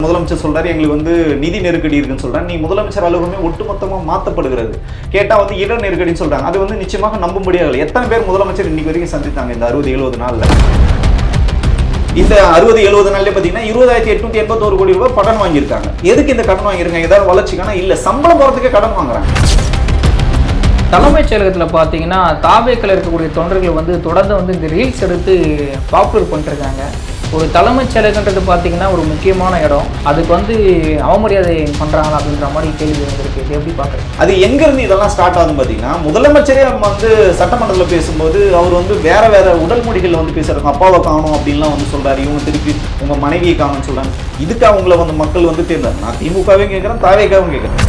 முதலமைச்சர் சொல்றாரு எங்களுக்கு வந்து நிதி நெருக்கடி இருக்குன்னு சொல்றாங்க. நீ முதலமைச்சர் அலுவலகமே ஒட்டுமொத்தமாக மாற்றப்படுகிறது. கேட்டா வந்து இட நெருக்கடின்னு சொல்றாங்க. அது வந்து நிச்சயமாக நம்ப முடியாது. எத்தனை பேர் முதலமைச்சர் இன்னைக்கு வரைக்கும் சந்தித்தாங்க இந்த 60-70 நாள்ல? இந்த 60-70 நாள்ல பாத்தீங்கன்னா 20,881 கோடி ரூபாய் கடன் வாங்கியிருக்காங்க. எதுக்கு இந்த கடன் வாங்கியிருக்காங்க? ஏதாவது வளர்ச்சிக்கான இல்ல, சம்பளம் போறதுக்கே கடன் வாங்குறாங்க. தலைமைச் செயலகத்தில் பார்த்தீங்கன்னா தாவேக்கள் இருக்கக்கூடிய தொண்டர்கள் வந்து தொடர்ந்து வந்து இந்த ரீல்ஸ் எடுத்து பாப்புலர் பண்ணிருக்காங்க. ஒரு தலைமைச் செயலகன்றது பார்த்தீங்கன்னா ஒரு முக்கியமான இடம், அதுக்கு வந்து அவமரியாதை பண்ணுறாங்களா அப்படின்ற மாதிரி கேள்வி வந்திருக்கு. இது எப்படி பார்க்குறேன்? அது எங்கேருந்து இதெல்லாம் ஸ்டார்ட் ஆகும் பார்த்தீங்கன்னா, முதலமைச்சரே வந்து சட்டமன்றத்தில் பேசும்போது அவர் வந்து வேற உடல் மொழிகளில் வந்து பேசுறாங்க. அப்பாவை காணும் அப்படின்லாம் வந்து சொல்றாரு. இவங்க திருப்பி உங்கள் மனைவியை காணும்னு சொல்றாங்க. இதுக்கு அவங்கள வந்து மக்கள் வந்து தேர்ந்தாங்க. நான் திமுகவையும் கேட்குறேன், தாவேக்காவும் கேட்குறேன்.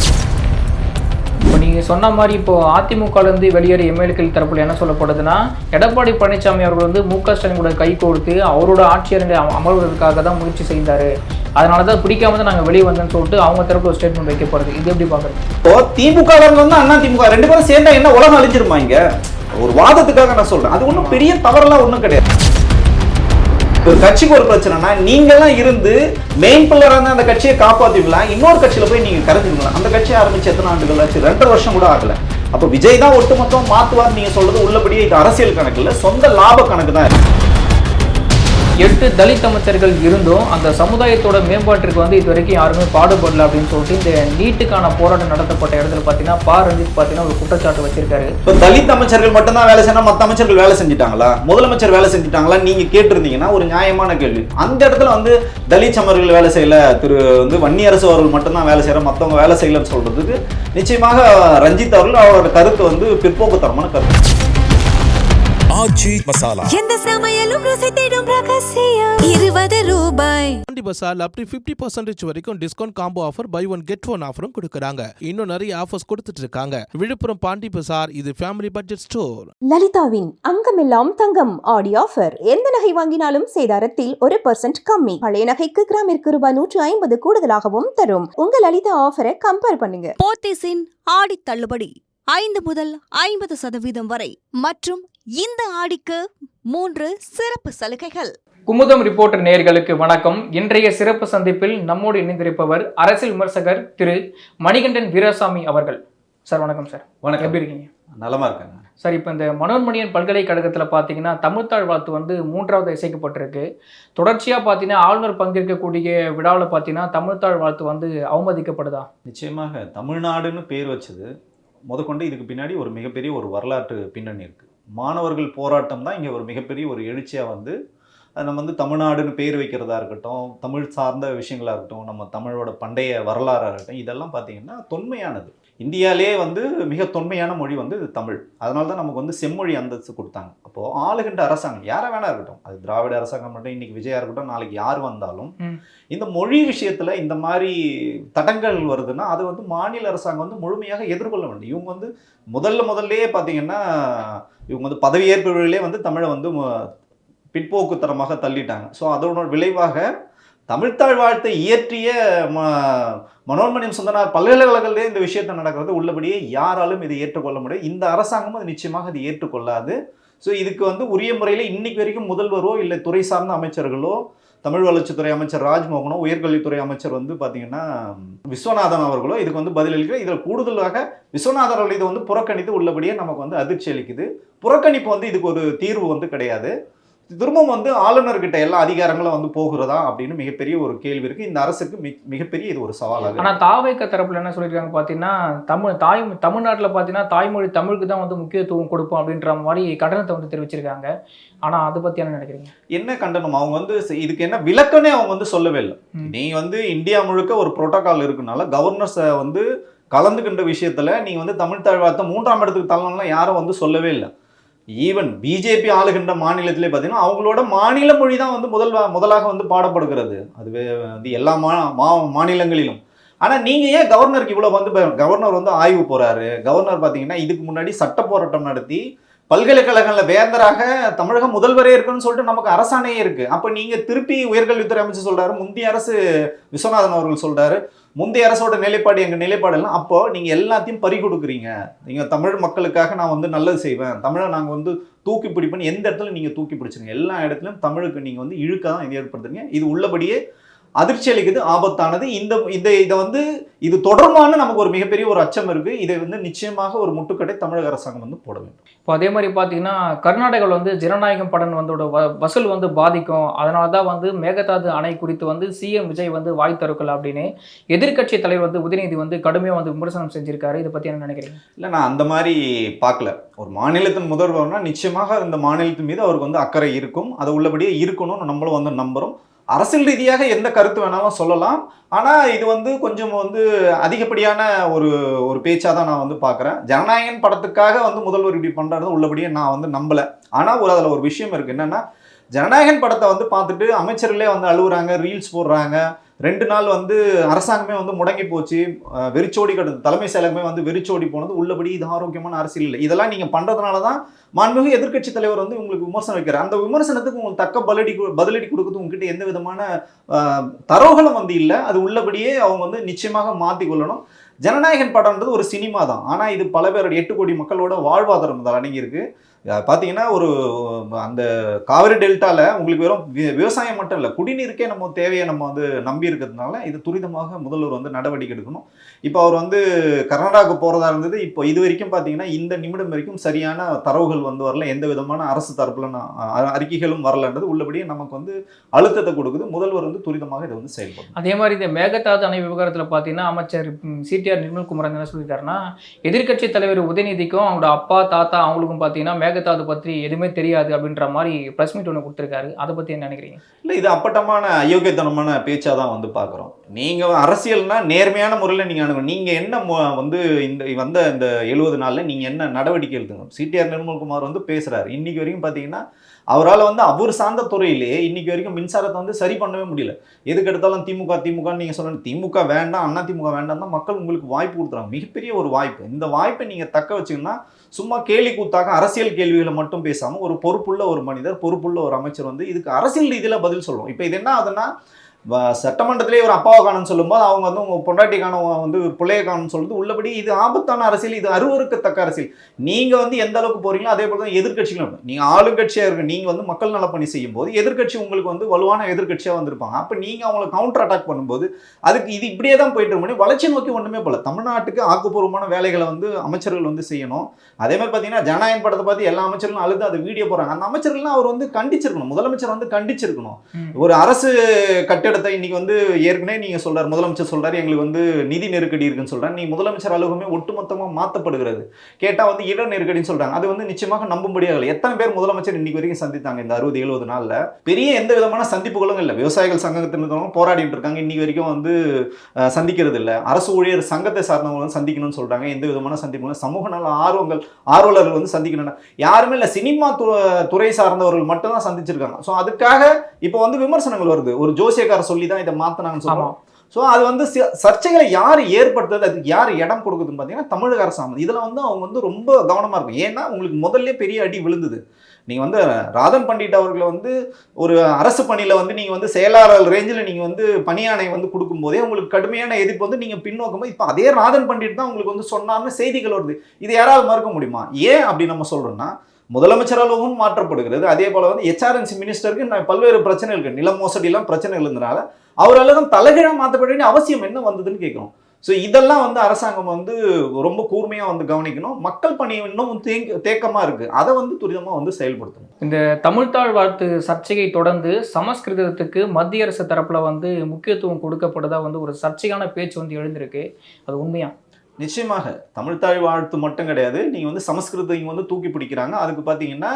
இப்போ நீங்கள் சொன்ன மாதிரி இப்போது அதிமுகலேருந்து வெளியேற எம்எல்ஏக்கள் தரப்பில் என்ன சொல்லப்படுதுன்னா, எடப்பாடி பழனிசாமி அவர்கள் வந்து மு.க. ஸ்டாலின் கூட கை கோர்த்து அவரோட ஆட்சியரங்க அமர்வதற்காக தான் முயற்சி செய்தார், அதனால தான் பிடிக்காம தான் நாங்கள் வெளியே வந்தோம்னு சொல்லிட்டு அவங்க தரப்பு ஒரு ஸ்டேட்மெண்ட் வைக்கப்படுது. இது எப்படி பார்க்குறது? இப்போ திமுக வந்து அண்ணா திமுக ரெண்டு பேரும் சேர்ந்தா என்ன உலகம் அழிஞ்சிருமா? இங்க ஒரு வாதத்துக்காக நான் சொல்றேன். அது ஒன்றும் பெரிய தவறெல்லாம் ஒன்றும் கிடையாது. ஒரு கட்சிக்கு ஒரு பிரச்சனைனா நீங்கெல்லாம் இருந்து மெயின் பில்லரா இருந்தா அந்த கட்சியை காப்பாத்திக்கலாம், இன்னொரு கட்சியில போய் நீங்க கருத்துக்கலாம். அந்த கட்சியை ஆரம்பிச்சு எத்தனை ஆண்டுகள் ஆச்சு? 2.5 வருஷம் கூட ஆகல. அப்ப விஜய் தான் ஒட்டுமொத்தம் மாத்துவார் நீங்க சொல்றது உள்ளபடியே இது அரசியல் கணக்கு இல்ல, சொந்த லாப கணக்கு தான். 8 தலித் அமைச்சர்கள் இருந்தும் அந்த சமுதாயத்தோட மேம்பாட்டிற்கு வந்து இது வரைக்கும் யாருமே பாடுபடல அப்படின்னு சொல்லிட்டு இந்த நீட்டுக்கான போராட்டம் நடத்தப்பட்ட இடத்துல பார்த்தீங்கன்னா ரஞ்சித் பார்த்தீங்கன்னா ஒரு குற்றச்சாட்டு வச்சிருக்காரு. இப்போ தலித் அமைச்சர்கள் மட்டும்தான் வேலை செய்யணும், மற்ற அமைச்சர்கள் வேலை செஞ்சுட்டாங்களா? முதலமைச்சர் வேலை செஞ்சுட்டாங்களா? நீங்க கேட்டிருந்தீங்கன்னா ஒரு நியாயமான கேள்வி. அந்த இடத்துல வந்து தலித் அமைச்சர்கள் வேலை செய்யல, திரு வந்து வன்னியரசு அவர்கள் மட்டும்தான் வேலை செய்யற, மற்றவங்க வேலை செய்யலன்னு சொல்றதுக்கு நிச்சயமாக ரஞ்சித் அவர்கள் அவரோட கருத்து வந்து பிற்போக்குத்தரமான கருத்து. ஆச்சி மசாலா எந்த சமையலும் ருசி தேடும் ரகசியம் 20 ரூபாய். பாண்டி பசால் up to 50% வரைக்கும் discount combo offer, buy one get one ஆஃபரும் கொடுக்கறாங்க. இன்னும் நிறைய ஆஃபர்ஸ் கொடுத்துட்டு இருக்காங்க. விழுப்புரம் பாண்டி பசார், இது ஃபேமிலி பட்ஜெட் ஸ்டோர். லலிதாவின் அங்கமெல்லாம் தங்கம் ஆடி ஆஃபர். எந்த நகை வாங்கினாலும் சேதாரத்தில் 1% கம்மி. பழைய நகைக்கு கிராமிற்கு ரூபாய் 150 கூடுதலாகவும் தரும். உங்க லலிதா ஆஃபரை கம்பேர் பண்ணுங்க. போத்தீஸின் ஆடி தள்ளுபடி 5 முதல் 50% வரை மற்றும் இந்த ஆடிக்கு 3 சிறப்பு சலுகைகள். குமுதம் ரிப்போர்ட்டர் நேயர்களுக்கு வணக்கம். இன்றைய சிறப்பு சந்திப்பில் நம்மோடு இணைந்திருப்பவர் அரசியல் விமர்சகர் திரு மணிகண்டன் வீராசாமி அவர்கள். சார் வணக்கம். சார் வணக்கம். எப்படி இருக்கீங்க? நலமா இருக்காங்க சார். இப்போ இந்த மனோன்மணியன் பல்கலைக்கழகத்தில் பார்த்தீங்கன்னா தமிழ்த்தாழ் வாழ்த்து வந்து 3வது இசைக்கப்பட்டிருக்கு. தொடர்ச்சியாக பார்த்தீங்கன்னா ஆளுநர் பங்கேற்கக்கூடிய விழாவில் பார்த்தீங்கன்னா தமிழ்த்தாழ் வாழ்த்து வந்து அவமதிக்கப்படுதா? நிச்சயமாக தமிழ்நாடுன்னு பேர் வச்சது முதற்கொண்டு இதுக்கு பின்னாடி ஒரு மிகப்பெரிய ஒரு வரலாற்று பின்னணி இருக்குது. மாணவர்கள் போராட்டம் தான் இங்கே ஒரு மிகப்பெரிய ஒரு எழுச்சியாக வந்து அது நம்ம வந்து தமிழ்நாடுன்னு பேர் வைக்கிறதா இருக்கட்டும், தமிழ் சார்ந்த விஷயங்களாக இருக்கட்டும், நம்ம தமிழோட பண்டைய வரலாறாக இருக்கட்டும், இதெல்லாம் பார்த்திங்கன்னா தொன்மையானது. இந்தியாவிலே வந்து மிக தொன்மையான மொழி வந்து தமிழ். அதனால தான் நமக்கு வந்து செம்மொழி அந்தஸ்து கொடுத்தாங்க. அப்போது ஆளுகின்ற அரசாங்கம் யாராக வேணா இருக்கட்டும், அது திராவிட அரசாங்கம் மட்டும், இன்றைக்கி விஜயா இருக்கட்டும், நாளைக்கு யார் வந்தாலும் இந்த மொழி விஷயத்தில் இந்த மாதிரி தடங்கள் வருதுன்னா அது வந்து மாநில அரசாங்கம் வந்து முழுமையாக எதிர்கொள்ள வேண்டும். இவங்க வந்து முதல்லையே பார்த்தீங்கன்னா இவங்க வந்து பதவியேற்பு விழாவிலே வந்து தமிழை வந்து பிற்போக்குத்தனமாக தள்ளிட்டாங்க. ஸோ அதோட விளைவாக தமிழ்த்தாழ் வாழ்த்தை இயற்றிய மனோன்மணியம் சுந்தரனார் பல்கலைக்கழகத்திலே இந்த விஷயத்தை நடக்கிறது உள்ளபடியே யாராலும் இதை ஏற்றுக்கொள்ள முடியாது. இந்த அரசாங்கமும் அது நிச்சயமாக அதை ஏற்றுக்கொள்ளாது. ஸோ இதுக்கு வந்து உரிய முறையில் இன்னைக்கு வரைக்கும் முதல்வரோ இல்லை துறை சார்ந்த அமைச்சர்களோ, தமிழ் வளர்ச்சித்துறை அமைச்சர் ராஜ்மோகனோ, உயர்கல்வித்துறை அமைச்சர் வந்து பார்த்தீங்கன்னா விஸ்வநாதன் அவர்களோ இதுக்கு வந்து பதிலளிக்கிற. இதில் கூடுதலாக விஸ்வநாதன் அவர்கள் இதை வந்து புறக்கணித்து உள்ளபடியே நமக்கு வந்து அதிர்ச்சி அளிக்குது. புறக்கணிப்பு வந்து இதுக்கு ஒரு தீர்வு வந்து கிடையாது. திரும்பவும் வந்து ஆளுநர்கிட்ட எல்லா அதிகாரங்களும் வந்து போகிறதா அப்படின்னு மிகப்பெரிய ஒரு கேள்வி இருக்கு. இந்த அரசுக்கு மிகப்பெரிய இது ஒரு சவாலாக. ஆனால் தாவேக தரப்புல என்ன சொல்லியிருக்காங்க பார்த்தீங்கன்னா, தமிழ்நாட்டில் பார்த்தீங்கன்னா தாய்மொழி தமிழுக்கு தான் வந்து முக்கியத்துவம் கொடுப்போம் அப்படின்ற மாதிரி கண்டனத்தை வந்து தெரிவிச்சிருக்காங்க. ஆனால் அதை பற்றி என்ன நினைக்கிறீங்க? என்ன கண்டனம்? அவங்க வந்து இதுக்கு என்ன விளக்கனே அவங்க வந்து சொல்லவே இல்லை. நீ வந்து இந்தியா முழுக்க ஒரு புரோட்டோகால் இருக்குனால கவர்னர்ஸை வந்து கலந்துக்கின்ற விஷயத்துல நீங்க வந்து தமிழ்த்தாழ் வாழ்த்தை 3ஆம் இடத்துக்கு தள்ளணும்லாம் யாரும் வந்து சொல்லவே இல்லை. ஈவன் பிஜேபி ஆளுகின்ற மாநிலத்திலே பார்த்தீங்கன்னா அவங்களோட மாநில மொழி தான் வந்து முதலாக வந்து பாடப்படுகிறது. அதுவே வந்து எல்லா மாநிலங்களிலும். ஆனால் நீங்கள் ஏன் கவர்னருக்கு இவ்வளோ வந்து கவர்னர் வந்து ஆய்வு போகிறாரு? கவர்னர் பார்த்தீங்கன்னா இதுக்கு முன்னாடி சட்ட போராட்டம் நடத்தி பல்கலைக்கழகங்களில் வேந்தராக தமிழக முதல்வரே இருக்குன்னு சொல்லிட்டு நமக்கு அரசாணையே இருக்குது. அப்போ நீங்கள் திருப்பி உயர்கல்வித்துறை அமைச்சர் சொல்கிறாரு, முந்தைய அரசு விஸ்வநாதன் அவர்கள் சொல்கிறாரு முந்தைய அரசோட நிலைப்பாடு எங்கள் நிலைப்பாடு எல்லாம். அப்போ நீங்கள் எல்லாத்தையும் பறி கொடுக்குறீங்க. நீங்கள் தமிழ் மக்களுக்காக நான் வந்து நல்லது செய்வேன், தமிழை நாங்கள் வந்து தூக்கி பிடிப்பேன்னு எந்த இடத்துல நீங்கள் தூக்கி பிடிச்சிருங்க, எல்லா இடத்துலையும் தமிழுக்கு நீங்கள் வந்து இழுக்க தான் இது ஏற்படுத்துறீங்க. இது உள்ளபடியே அதிர்ச்சி அளிக்குது, ஆபத்தானது. இதை வந்து இது தொடர்பான நமக்கு ஒரு மிகப்பெரிய ஒரு அச்சம் இருக்கு. இதை வந்து நிச்சயமாக ஒரு முட்டுக்கட்டை தமிழக அரசாங்கம் வந்து போட வேண்டும். இப்போ அதே மாதிரி பார்த்தீங்கன்னா கர்நாடகாவில் வந்து ஜனநாயகம் படம் வந்தோட வசூல் வந்து பாதிக்கும், அதனால தான் வந்து மேகதாது அணை குறித்து வந்து சிஎம் விஜய் வந்து வாய் திறக்கல அப்படின்னு எதிர்க்கட்சி தலைவர் வந்து உதயநிதி வந்து கடுமையாக வந்து விமர்சனம் செஞ்சிருக்காரு. இதை பற்றி என்ன நினைக்கிறீங்க? இல்லை, நான் அந்த மாதிரி பார்க்கல. ஒரு மாநிலத்தின் முதல்வர்னா நிச்சயமாக இந்த மாநிலத்தின் மீது அவருக்கு வந்து அக்கறை இருக்கும். அது உள்ளபடியே இருக்கணும்னு நம்மளும் வந்து நம்புகிறோம். அரசியல் ரீதியாக எந்த கருத்து வேணாலும் சொல்லலாம். ஆனால் இது வந்து கொஞ்சம் வந்து அதிகப்படியான ஒரு பேச்சாக தான் நான் வந்து பார்க்குறேன். ஜனநாயகன் படத்துக்காக வந்து முதல்வர் இப்படி பண்ணுறது உள்ளபடியே நான் வந்து நம்பலை. ஆனால் அதில் ஒரு விஷயம் இருக்குது. என்னென்னா, ஜனநாயகன் படத்தை வந்து பார்த்துட்டு அமைச்சர்களே வந்து அழுகுறாங்க, ரீல்ஸ் போடுறாங்க. 2 நாள் வந்து அரசாங்கமே வந்து முடங்கி போச்சு, வெறிச்சோடி கிடந்தது, தலைமை செயலகமே வந்து வெறிச்சோடி போனது. உள்ளபடி இது ஆரோக்கியமான அரசியல் இல்லை. இதெல்லாம் நீங்கள் பண்ணுறதுனால தான் மாண்புமிகு எதிர்க்கட்சி தலைவர் வந்து உங்களுக்கு விமர்சனம் வைக்கிறார். அந்த விமர்சனத்துக்கு உங்களுக்கு தக்க பதிலடி கொடுக்குறது உங்ககிட்ட எந்த விதமான தரவுகளும் வந்து இல்லை. அது உள்ளபடியே அவங்க வந்து நிச்சயமாக மாற்றி கொள்ளணும். ஜனநாயகன் படம்ன்றது ஒரு சினிமா தான். ஆனால் இது பல பேரோட 8 கோடி மக்களோட வாழ்வாதாரம் தான் அடங்கியிருக்கு. பார்த்தீங்கன்னா அந்த காவிரி டெல்டாவில் உங்களுக்கு வெறும் விவசாயம் மட்டும் இல்லை, குடிநீருக்கே நம்ம தேவையை நம்ம வந்து நம்பி இருக்கிறதுனால இது துரிதமாக முதல்வர் வந்து நடவடிக்கை எடுக்கணும். இப்போ அவர் வந்து கர்நாடகாவுக்கு போகிறதா இருந்தது. இப்போ இது வரைக்கும் பார்த்தீங்கன்னா இந்த நிமிடம் வரைக்கும் சரியான தரவுகள் வந்து வரல. எந்த விதமான அரசு தரப்புல அறிக்கைகளும் வரலன்றது உள்ளபடியே நமக்கு வந்து அழுத்தத்தை கொடுக்குது. முதல்வர் வந்து துரிதமாக இதை வந்து செயல்படும். அதே மாதிரி இந்த மேகதாது அணை விவகாரத்தில் பார்த்தீங்கன்னா அமைச்சர் சிடிஆர் நிர்மல்குமார் என்ன சொல்லியிருக்காருன்னா, எதிர்க்கட்சி தலைவர் உதயநிதிக்கும் அவங்களோட அப்பா தாத்தா அவங்களுக்கும் பார்த்தீங்கன்னா மேகதாது பற்றி எதுவுமே தெரியாது அப்படின்ற மாதிரி ப்ரெஸ் மீட் ஒன்று கொடுத்துருக்காரு. அதை பற்றி என்ன நினைக்கிறீங்க? இல்லை, இது அப்பட்டமான அயோக்கியத்தனமான பேச்சாக தான் வந்து பார்க்குறோம். நீங்கள் அரசியல்னா நேர்மையான முறையில் நீங்கள் அணுகணும். நீங்கள் என்ன வந்து இந்த 70 நாளில் நீங்கள் என்ன நடவடிக்கை எடுத்துக்கணும்? சிடிஆர் நிர்மல்குமார் வந்து பேசுகிறாரு. இன்றைக்கி வரைக்கும் பார்த்தீங்கன்னா அவரால் வந்து அவர் சார்ந்த துறையிலே இன்றைக்கி வரைக்கும் மின்சாரத்தை வந்து சரி பண்ணவே முடியல. எதுக்கு எடுத்தாலும் திமுகன்னு நீங்கள் சொல்லணும். திமுக வேண்டாம், அண்ணா திமுக வேண்டாம் தான் மக்கள் உங்களுக்கு வாய்ப்பு கொடுத்துறாங்க. மிகப்பெரிய ஒரு வாய்ப்பு. இந்த வாய்ப்பை நீங்கள் தக்க வச்சிங்கன்னா சும்மா கேலி கூத்தாக அரசியல் கேள்விகளை மட்டும் பேசாமல் ஒரு பொறுப்புள்ள ஒரு மனிதர், பொறுப்புள்ள ஒரு அமைச்சர் வந்து இதுக்கு அரசியல் ரீதியில் பதில் சொல்லணும். இப்போ இது என்ன ஆகுதுன்னா, சட்டமன்றத்திலே ஒரு அப்பாவை காணும்னு சொல்லும்போது அவங்க வந்து உங்கள் பொண்டாட்டி காணும் வந்து பிள்ளைய காணும்னு சொல்லுது. உள்ளபடி இது ஆபத்தான அரசியல், இது அருவருக்கத்தக்க அரசியல். நீங்கள் வந்து எந்த அளவுக்கு போகிறீங்களோ அதே போல் தான் எதிர்கட்சிகளும். நீங்கள் ஆளுங்கட்சியாக இருக்கு, நீங்கள் வந்து மக்கள் நலப்பணி செய்யும் போது எதிர்கட்சி உங்களுக்கு வந்து வலுவான எதிர்கட்சியாக வந்திருப்பாங்க. அப்போ நீங்கள் அவங்களை கவுண்டர் அட்டாக் பண்ணும்போது அதுக்கு இது இப்படியே தான் போயிட்டு இருக்க. வளர்ச்சி நோக்கி ஒன்றுமே போல. தமிழ்நாட்டுக்கு ஆக்கப்பூர்வமான வேலைகளை வந்து அமைச்சர்கள் வந்து செய்யணும். அதே மாதிரி பார்த்தீங்கன்னா ஜனநாயகன் படத்தை பார்த்து எல்லா அமைச்சர்களும் அழுது அதை வீடியோ போடுறாங்க. அந்த அமைச்சர்கள்லாம் அவர் வந்து கண்டிச்சிருக்கணும். முதலமைச்சர் வந்து கண்டிச்சிருக்கணும். ஒரு அரசு கட்டிடத்தை இன்னைக்கு வந்து ஏற்கனவே நீங்க சொல்றாரு, முதலமைச்சர் சொல்றாரு எங்களுக்கு வந்து நிதி நெருக்கடி இருக்குன்னு சொல்றாரு. நீ முதலமைச்சர் அலுவலகமே ஒட்டுமொத்தமாக மாற்றப்படுகிறது. கேட்டா வந்து இட நெருக்கடின்னு சொல்றாங்க. அது வந்து நிச்சயமாக நம்பும்படியாக. எத்தனை பேர் முதலமைச்சர் இன்னைக்கு வரைக்கும் சந்தித்தாங்க இந்த 60-70 நாள்ல? பெரிய எந்த விதமான சந்திப்புகளும் இல்லை. விவசாயிகள் சங்கத்தினரும் போராடிட்டு இருக்காங்க, இன்னைக்கு வரைக்கும் வந்து சந்திக்கிறது இல்லை. அரசு ஊழியர் சங்கத்தை சார்ந்தவங்க வந்து சந்திக்கணும்னு சொல்றாங்க, எந்த விதமான சந்திப்புகளும். சமூக நல ஆர்வலர்கள் வந்து சந்திக்கணும், யாருமே இல்லை. சினிமா துறை சார்ந்தவர்கள் மட்டும் தான் சந்திச்சிருக்காங்க. ஸோ அதுக்காக இப்போ வந்து விமர்சனங்கள் வருது. ஒரு ஜோசியக்கார சொல்லி தான் இதை மாற்றினாங்கன்னு சொல்லுவோம். ஸோ அது வந்து சர்ச்சைகளை யார் ஏற்படுத்துறது, அதுக்கு யார் இடம் கொடுக்குதுன்னு பார்த்தீங்கன்னா தமிழக அரசாங்கம். இதில் வந்து அவங்க வந்து ரொம்ப கவனமாக இருக்கும். ஏன்னா உங்களுக்கு முதல்ல பெரிய அடி விழுந்தது. நீங்கள் வந்து ராதன் பண்டிட் அவர்களை வந்து ஒரு அரசு பணியில் வந்து நீங்கள் வந்து செயலாளர் ரேஞ்சில் நீங்கள் வந்து பணியாணை வந்து கொடுக்கும்போதே உங்களுக்கு கடுமையான எதிர்ப்பு வந்து நீங்கள் பின்னோக்கும்போது இப்போ அதே ராதன் பண்டிட் தான் உங்களுக்கு வந்து சொன்னார்னு செய்திகள் வருது. இது யாராவது மறுக்க முடியுமா? ஏன் அப்படி நம்ம சொல்கிறோன்னா, முதலமைச்சர் அலுவலகம் மாற்றப்படுகிறது. அதே போல வந்து HRNC மினிஸ்டருக்கு பல்வேறு பிரச்சனை இருக்கு, நில மோசடியெல்லாம் பிரச்சனை இருந்ததுனால அவர் அலுவலகம் தலைகீழாக மாற்றப்பட வேண்டிய அவசியம் என்ன வந்ததுன்னு கேட்குறோம். ஸோ இதெல்லாம் வந்து அரசாங்கம் வந்து ரொம்ப கூர்மையாக வந்து கவனிக்கணும். மக்கள் பணி இன்னும் தேக்கமாக இருக்கு, அதை வந்து துரிதமாக வந்து செயல்படுத்தணும். இந்த தமிழ்த்தாழ் வாழ்த்து சர்ச்சையை தொடர்ந்து சமஸ்கிருதத்துக்கு மத்திய அரசு தரப்புல வந்து முக்கியத்துவம் கொடுக்கப்படுதா வந்து ஒரு சர்ச்சையான பேச்சு வந்து எழுந்திருக்கு. அது உண்மையா? நிச்சயமாக தமிழ்த்தாழ் வாழ்த்து மட்டும் கிடையாது, நீங்கள் வந்து சமஸ்கிருதம் வந்து தூக்கி பிடிக்கிறாங்க. அதுக்கு பார்த்தீங்கன்னா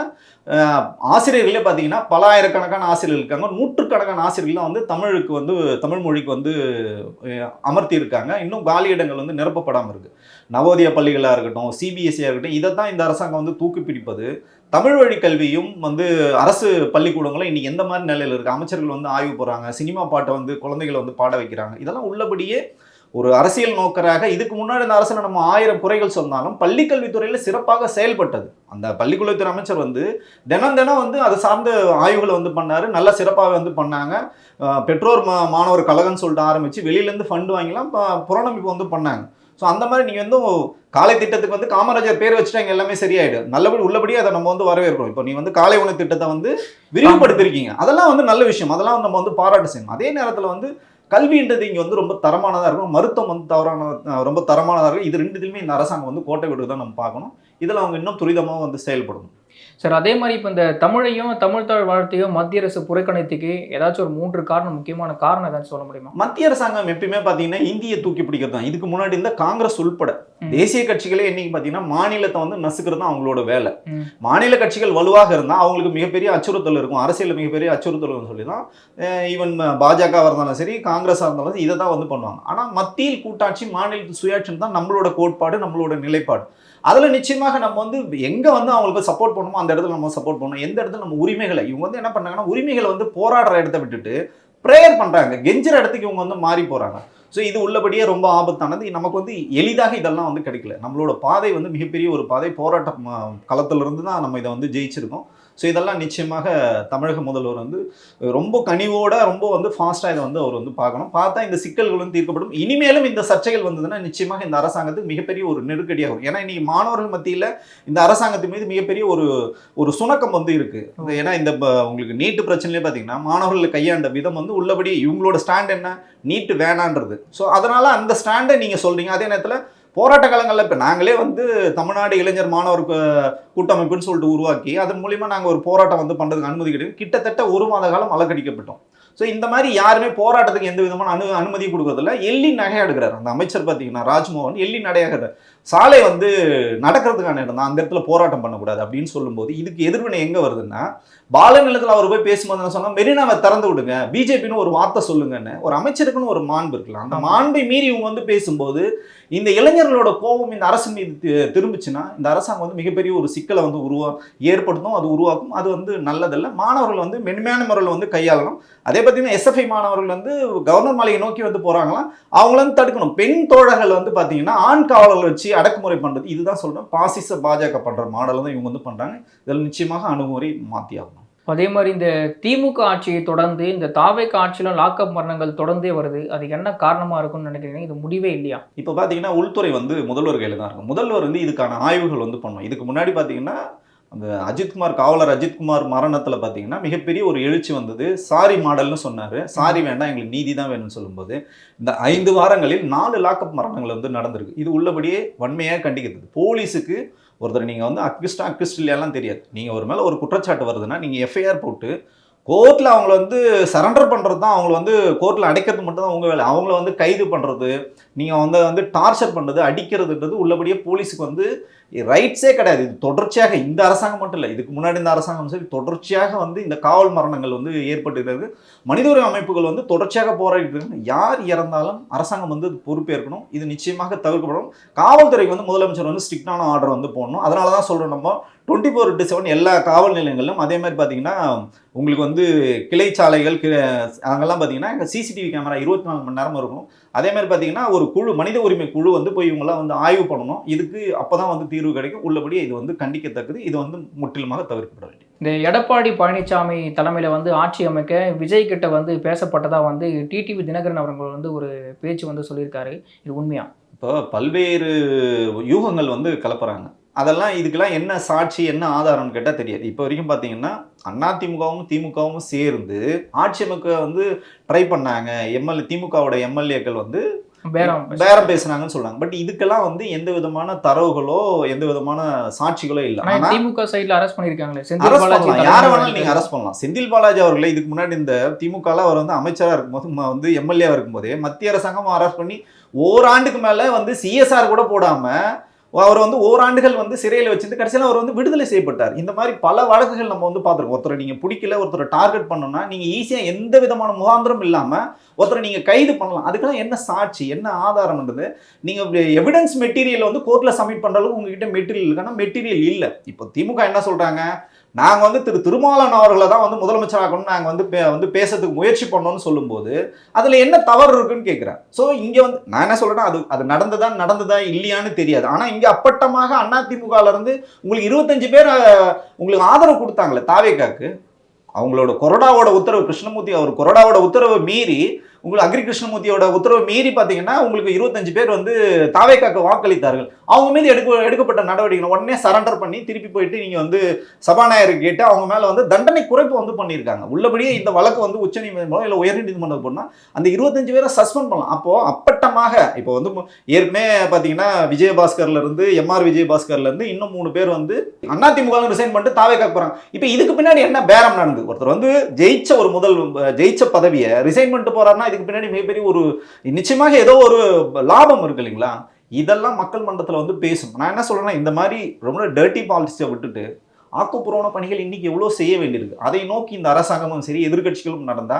ஆசிரியர்களே பார்த்தீங்கன்னா பல ஆயிரக்கணக்கான ஆசிரியர்கள் இருக்காங்க. நூற்றுக்கணக்கான ஆசிரியர்கள் தான் வந்து தமிழுக்கு வந்து தமிழ் மொழிக்கு வந்து அமர்த்தி இருக்காங்க. இன்னும் காலியிடங்கள் வந்து நிரப்பப்படாமல் இருக்குது. நவோதய பள்ளிகளாக இருக்கட்டும், CBSE இருக்கட்டும், இதை தான் இந்த அரசாங்கம் வந்து தூக்கி பிடிப்பது. தமிழ் வழி கல்வியும் வந்து அரசு பள்ளிக்கூடங்களும் இன்னைக்கு எந்த மாதிரி நிலையில் இருக்குது? அமைச்சர்கள் வந்து ஆய்வு போகிறாங்க, சினிமா பாட்டை வந்து குழந்தைகளை வந்து பாட வைக்கிறாங்க. இதெல்லாம் உள்ளபடியே ஒரு அரசியல் நோக்கராக. இதுக்கு முன்னாடி இந்த அரசு நம்ம 1000 குறைகள் சொன்னாலும் பள்ளிக்கல்வித்துறையில் சிறப்பாக செயல்பட்டது. அந்த பள்ளிக்கல்வித்துறை அமைச்சர் வந்து தினம் வந்து அதை சார்ந்த ஆய்வுகளை வந்து பண்ணார், நல்லா சிறப்பாக வந்து பண்ணாங்க. பெற்றோர் மாணவர் கழகம்னு சொல்லிட்டு ஆரம்பித்து வெளியிலேருந்து ஃபண்டு வாங்கிலாம் புறநம்பிப்பு வந்து பண்ணாங்க. ஸோ அந்த மாதிரி நீங்கள் வந்து காலை திட்டத்துக்கு வந்து காமராஜர் பேர் வச்சுட்டாங்க, எல்லாமே சரியாயிடும். நல்லபடி உள்ளபடியே அதை நம்ம வந்து வரவேற்கிறோம். இப்போ நீ வந்து காலை உணவு திட்டத்தை வந்து விரிவுபடுத்திருக்கீங்க, அதெல்லாம் வந்து நல்ல விஷயம், அதெல்லாம் நம்ம வந்து பாராட்டு செய்யணும். அதே நேரத்தில் வந்து கல்வின்றது இங்கே வந்து ரொம்ப தரமானதாக இருக்கும், மருத்துவம் வந்து ரொம்ப தரமானதாக இருக்கும். இது ரெண்டுத்துலையுமே இந்த அரசாங்கம் வந்து கோட்டை விட்டு தான் நம்ம பார்க்கணும். இதில் அவங்க இன்னும் துரிதமாக வந்து செயல்படணும். சார், அதே மாதிரி இப்போ இந்த தமிழையும் தமிழ் தாழ் வாழ்த்தையும் மத்திய அரசு புறக்கணித்துக்கு ஏதாச்சும் ஒரு 3 காரணம், முக்கியமான காரணம் ஏதாச்சும் சொல்ல முடியுமா? மத்திய அரசாங்கம் எப்பயுமே பார்த்தீங்கன்னா இந்தியை தூக்கி பிடிக்கிறது தான். இதுக்கு முன்னாடி இந்த காங்கிரஸ் உள்பட தேசிய கட்சிகளே என்னைக்கு பார்த்தீங்கன்னா மாநிலத்தை வந்து நசுக்கிறது தான் அவங்களோட வேலை. மாநில கட்சிகள் வலுவாக இருந்தால் அவங்களுக்கு மிகப்பெரிய அச்சுறுத்தல் இருக்கும், அரசியல் மிகப்பெரிய அச்சுறுத்தல் சொல்லி தான் ஈவன் பாஜகவாக இருந்தாலும் சரி, காங்கிரஸாக இருந்தாலும் இதை தான் வந்து பண்ணுவாங்க. ஆனால் மத்தியில் கூட்டாட்சி, மாநிலத்து சுயாட்சி தான் நம்மளோட கோட்பாடு, நம்மளோட நிலைப்பாடு. அதில் நிச்சயமாக நம்ம வந்து எங்கே வந்து அவங்களுக்கு சப்போர்ட் பண்ணணுமோ அந்த இடத்துல நம்ம சப்போர்ட் பண்ணணும். எந்த இடத்துல நம்ம உரிமைகளை, இவங்க வந்து என்ன பண்ணாங்கன்னா உரிமைகளை வந்து போராடுற இடத்த விட்டுட்டு ப்ரேயர் பண்ணுறாங்க, கெஞ்சுற இடத்துக்கு இவங்க வந்து மாறி போகிறாங்க. ஸோ இது உள்ளபடியே ரொம்ப ஆபத்தானது. நமக்கு வந்து எளிதாக இதெல்லாம் வந்து கிடைக்கல. நம்மளோட பாதை வந்து மிகப்பெரிய ஒரு பாதை, போராட்ட களத்திலிருந்து தான் நம்ம இதை வந்து ஜெயிச்சிருக்கோம். ஸோ இதெல்லாம் நிச்சயமாக தமிழக முதல்வர் வந்து ரொம்ப கனிவோட ரொம்ப வந்து ஃபாஸ்ட்டாக இதை வந்து அவர் வந்து பார்க்கணும். பார்த்தா இந்த சிக்கல்கள் வந்து தீர்க்கப்படும். இனிமேலும் இந்த சர்ச்சைகள் வந்ததுன்னா நிச்சயமாக இந்த அரசாங்கத்துக்கு மிகப்பெரிய ஒரு நெருக்கடியாகும். ஏன்னா இன்னைக்கு மாணவர்கள் மத்தியில் இந்த அரசாங்கத்தின் மீது மிகப்பெரிய ஒரு சுணக்கம் வந்து இருக்குது. ஏன்னா இந்த உங்களுக்கு நீட்டு பிரச்சனையிலே பார்த்தீங்கன்னா மாணவர்களை கையாண்ட விதம் வந்து உள்ளபடி இவங்களோட ஸ்டாண்ட் என்ன, நீட்டு வேணான்றது. ஸோ அதனால் அந்த ஸ்டாண்டை நீங்கள் சொல்கிறீங்க. அதே நேரத்தில் போராட்ட காலங்களில் இப்போ நாங்களே வந்து தமிழ்நாடு இளைஞர் மாணவர் கூட்டமைப்புன்னு சொல்லிட்டு உருவாக்கி அதன் மூலிமா நாங்கள் ஒரு போராட்டம் வந்து பண்ணுறதுக்கு அனுமதி கிடைக்கும். கிட்டத்தட்ட 1 மாத காலம் அலக்கடிக்கப்பட்டோம். ஸோ இந்த மாதிரி யாருமே போராட்டத்துக்கு எந்த விதமான அனுமதி கொடுக்கறதில்ல. எள்ளி நகையாக எடுக்கிறார் அந்த அமைச்சர் பார்த்தீங்கன்னா ராஜ்மோகன். எள்ளி நடையாக சாலை வந்து நடக்கிறதுக்கான இடம் தான், அந்த இடத்துல போராட்டம் பண்ணக்கூடாது அப்படின்னு சொல்லும்போது இதுக்கு எதிர்வினை எங்கே வருதுன்னா, பாலநிலத்தில் அவர் போய் பேசும்போது என்ன சொன்னால் மெரினாவை திறந்து விடுங்க, பிஜேபின்னு ஒரு வார்த்தை சொல்லுங்கன்னு. ஒரு அமைச்சருக்குன்னு ஒரு மாண்பு இருக்கலாம். அந்த மாண்பை மீறி இவங்க வந்து பேசும்போது இந்த இளைஞர்களோட கோபம் இந்த அரசு மீது திரும்பிச்சுன்னா இந்த அரசாங்கம் வந்து மிகப்பெரிய ஒரு சிக்கலை வந்து ஏற்படுத்தும், அது உருவாக்கும். அது வந்து நல்லதல்ல. மாணவர்கள் வந்து மென்மையான முறையில் வந்து கையாளணும். அதே பார்த்தீங்கன்னா எஸ்எஃப்ஐ மாணவர்கள் வந்து கவர்னர் மாளிகை நோக்கி வந்து போகிறாங்களாம், அவங்கள வந்து தடுக்கணும். பெண் தோழர்கள் வந்து பார்த்தீங்கன்னா ஆண் காவலர்கள் வச்சு அடக்குமுறை பண்ணுறது, இதுதான் சொல்கிறேன் பாசிச பாஜக பண்ணுற மாடலை தான் இவங்க வந்து பண்ணுறாங்க. இதில் நிச்சயமாக அணுகுமுறை மாற்றி ஆகணும். அதே மாதிரி இந்த திமுக ஆட்சியை தொடர்ந்து இந்த தாவேக ஆட்சியிலும் லாக்அப் மரணங்கள் தொடர்ந்தே வருது. அதுக்கு என்ன காரணமாக இருக்கும்னு நினைக்கிறீங்க? இது முடிவே இல்லையா? இப்போ பார்த்தீங்கன்னா உள்துறை வந்து முதல்வர் கையில் தான் இருக்கும். முதல்வர் வந்து இதுக்கான ஆய்வுகள் வந்து பண்ணுவோம். இதுக்கு முன்னாடி பார்த்தீங்கன்னா அந்த அஜித்குமார், காவலர் அஜித்குமார் மரணத்தில் பார்த்தீங்கன்னா மிகப்பெரிய ஒரு எழுச்சி வந்தது. சாரி மாடல்னு சொன்னார். சாரி வேண்டாம், எங்களுக்கு நீதி தான் வேணும்னு சொல்லும்போது இந்த 5 வாரங்களில் 4 லாக்அப் மரணங்கள் வந்து நடந்திருக்கு. இது உள்ளபடியே வன்மையாக கண்டிக்கிறது. போலீஸுக்கு ஒருத்தர் நீங்கள் வந்து அக்விஸ்ட் இல்லையெல்லாம் தெரியாது. நீங்கள் ஒரு மேலே ஒரு குற்றச்சாட்டு வருதுன்னா நீங்கள் எஃப்ஐஆர் போட்டு கோர்ட்டில் அவங்கள வந்து சரண்டர் பண்ணுறது தான், அவங்கள வந்து கோர்ட்டில் அடைக்கிறது மட்டும் தான் உங்கள் வேலை. அவங்கள வந்து கைது பண்ணுறது, நீங்கள் வந்து டார்ச்சர் பண்ணுறது, அடிக்கிறதுன்றது உள்ளபடியே போலீஸுக்கு வந்து ரைட்ஸே கிடையாது. இது தொடர்ச்சியாக இந்த அரசாங்கம் மட்டும் இல்லை, இதுக்கு முன்னாடி இந்த அரசாங்கம் சரி தொடர்ச்சியாக வந்து இந்த காவல் மரணங்கள் வந்து ஏற்பட்டுகிறது. மனித உரிமை அமைப்புகள் வந்து தொடர்ச்சியாக போராடிட்டு இருக்காங்க. யார் இறந்தாலும் அரசாங்கம் வந்து பொறுப்பேற்கணும். இது நிச்சயமாக தவிர்க்கப்படும். காவல்துறைக்கு வந்து முதலமைச்சர் வந்து ஸ்ட்ரிக்டான ஆர்டர் வந்து போடணும். அதனால தான் சொல்கிறோம், நம்ம 24/7 எல்லா காவல் நிலையங்களிலும். அதே மாதிரி பார்த்தீங்கன்னா உங்களுக்கு வந்து கிளை சாலைகள் அங்கெல்லாம் பார்த்தீங்கன்னா சிசிடிவி கேமரா 24 மணி நேரம் இருக்கும். அதே மாதிரி பார்த்தீங்கன்னா ஒரு குழு, மனித உரிமை குழு வந்து போய் இவங்களாம் வந்து ஆய்வு பண்ணணும். இதுக்கு அப்போ தான் வந்து தீர்வு கிடைக்கும். உள்ளபடி இது வந்து கண்டிக்கத்தக்கது. இது வந்து முற்றிலுமாக தவிர்க்கப்பட வேண்டியது. இந்த எடப்பாடி பழனிசாமி தலைமையில் வந்து ஆட்சி அமைக்க விஜய் கிட்ட வந்து பேசப்பட்டதாக வந்து டிடிவி தினகரன் அவர்கள் வந்து ஒரு பேச்சு வந்து சொல்லியிருக்காரு. இது உண்மையா? இப்போ பல்வேறு யூகங்கள் வந்து கலப்புறாங்க. அதெல்லாம் இதுக்கெல்லாம் என்ன சாட்சி, என்ன ஆதாரம்னு கேட்டால் தெரியாது. இப்போ வரைக்கும் பார்த்தீங்கன்னா அதிமுகவும் திமுகவும் சேர்ந்து ஆட்சி அமைக்க வந்து ட்ரை பண்ணாங்க. திமுகவோட எம்எல்ஏக்கள் வந்து பேரம் பேசுனாங்கன்னு சொல்றாங்க. பட் இதுக்கெல்லாம் வந்து எந்த விதமான தரவுகளோ எந்த விதமான சாட்சிகளோ இல்லை. திமுக சைடுல அரெஸ்ட் பண்ணிருக்காங்களே, யாரை வேணாலும் நீங்க அரெஸ்ட் பண்ணலாம். செந்தில் பாலாஜி அவர்களை இதுக்கு முன்னாடி இந்த திமுக அவர் வந்து அமைச்சராக இருக்கும்போது வந்து எம்எல்ஏவா இருக்கும்போதே மத்திய அரசாங்கம் அரெஸ்ட் பண்ணி ஓராண்டுக்கு மேல வந்து சிஎஸ்ஆர் கூட போடாம அவர் வந்து ஓராண்டுகள் வந்து சிறையில் வச்சிருந்து கடைசியில் அவர் வந்து விடுதலை செய்யப்பட்டார். இந்த மாதிரி பல வழக்குகள் நம்ம வந்து பார்த்துருக்கோம். ஒருத்தரை நீங்கள் பிடிக்கல, ஒருத்தரை டார்கெட் பண்ணணும்னா நீங்கள் ஈஸியாக எந்த விதமான முகாந்திரம் இல்லாமல் ஒருத்தரை நீங்கள் கைது பண்ணலாம். அதுக்கெல்லாம் என்ன சாட்சி, என்ன ஆதாரம்ன்றது நீங்கள் எவிடன்ஸ் மெட்டீரியல் வந்து கோர்ட்டில் சப்மிட் பண்ணுற அளவுக்கு உங்ககிட்ட மெட்டீரியல் இருக்கானா? மெட்டீரியல் இல்லை. இப்போ திமுக என்ன சொல்கிறாங்க, நாங்கள் வந்து திருமாவளவன் அவர்களை தான் வந்து முதலமைச்சராகணும்னு நாங்கள் வந்து பேசுறதுக்கு முயற்சி பண்ணோம்னு சொல்லும்போது அதில் என்ன தவறு இருக்குன்னு கேட்குறேன். ஸோ இங்கே வந்து நான் என்ன சொல்கிறேன்னா, அது நடந்ததா இல்லையான்னு தெரியாது. ஆனால் இங்கே அப்பட்டமாக அதிமுகலேருந்து உங்களுக்கு 25 பேர் உங்களுக்கு ஆதரவு கொடுத்தாங்களே தாவேகாக்கு, அவங்களோட கொறடாவோட உத்தரவு, கிருஷ்ணமூர்த்தி அவர் கொறடாவோட உத்தரவை மீறி உங்களுக்கு அக்ரி கிருஷ்ணமூர்த்தியோட உத்தரவை மீறி பார்த்தீங்கன்னா உங்களுக்கு 25 பேர் வந்து தாவேக்காக்கு வாக்களித்தார்கள். அவங்க மீது எடுக்கப்பட்ட நடவடிக்கை உடனே சரண்டர் பண்ணி திருப்பி போயிட்டு நீங்கள் வந்து சபாநாயகர் கேட்டு அவங்க மேலே வந்து தண்டனை குறைப்பு வந்து பண்ணியிருக்காங்க. உள்ளபடியே இந்த வழக்கு வந்து உச்சநீதிமன்றம் இல்லை உயர்நீதிமன்றம் போனால் அந்த 25 பேரை சஸ்பெண்ட் பண்ணலாம். அப்போது அப்பட்டமாக இப்போ வந்து ஏற்கனவே பார்த்தீங்கன்னா விஜயபாஸ்கர்ல இருந்து எம்ஆர் விஜயபாஸ்கர்ல இருந்து இன்னும் 3 பேர் வந்து அதிமுக ரிசைன் பண்ணிட்டு தாவேக்காக்கு போகிறாங்க. இப்போ இதுக்கு பின்னாடி என்ன பேரம் நடந்தது? ஒருத்தர் வந்து ஜெயிச்ச பதவியை ரிசைன் பண்ணிட்டு போறாருன்னா இதுக்கு பின்னாடி மிகப்பெரிய ஒரு நிச்சயமாக ஏதோ ஒரு லாபம் இருக்கு இல்லைங்களா? இதெல்லாம் மக்கள் மன்றத்தில் வந்து பேசும். நான் என்ன சொல்றேன்னா, இந்த மாதிரி ரொம்ப டர்ட்டி பாலிடிக்ஸை விட்டுட்டு ஆக்கப்பூர்வமான பணிகள் இன்னைக்கு எவ்வளோ செய்ய வேண்டியிருக்கு. அதை நோக்கி இந்த அரசாங்கமும் சரி எதிர்கட்சிகளும் நடந்தா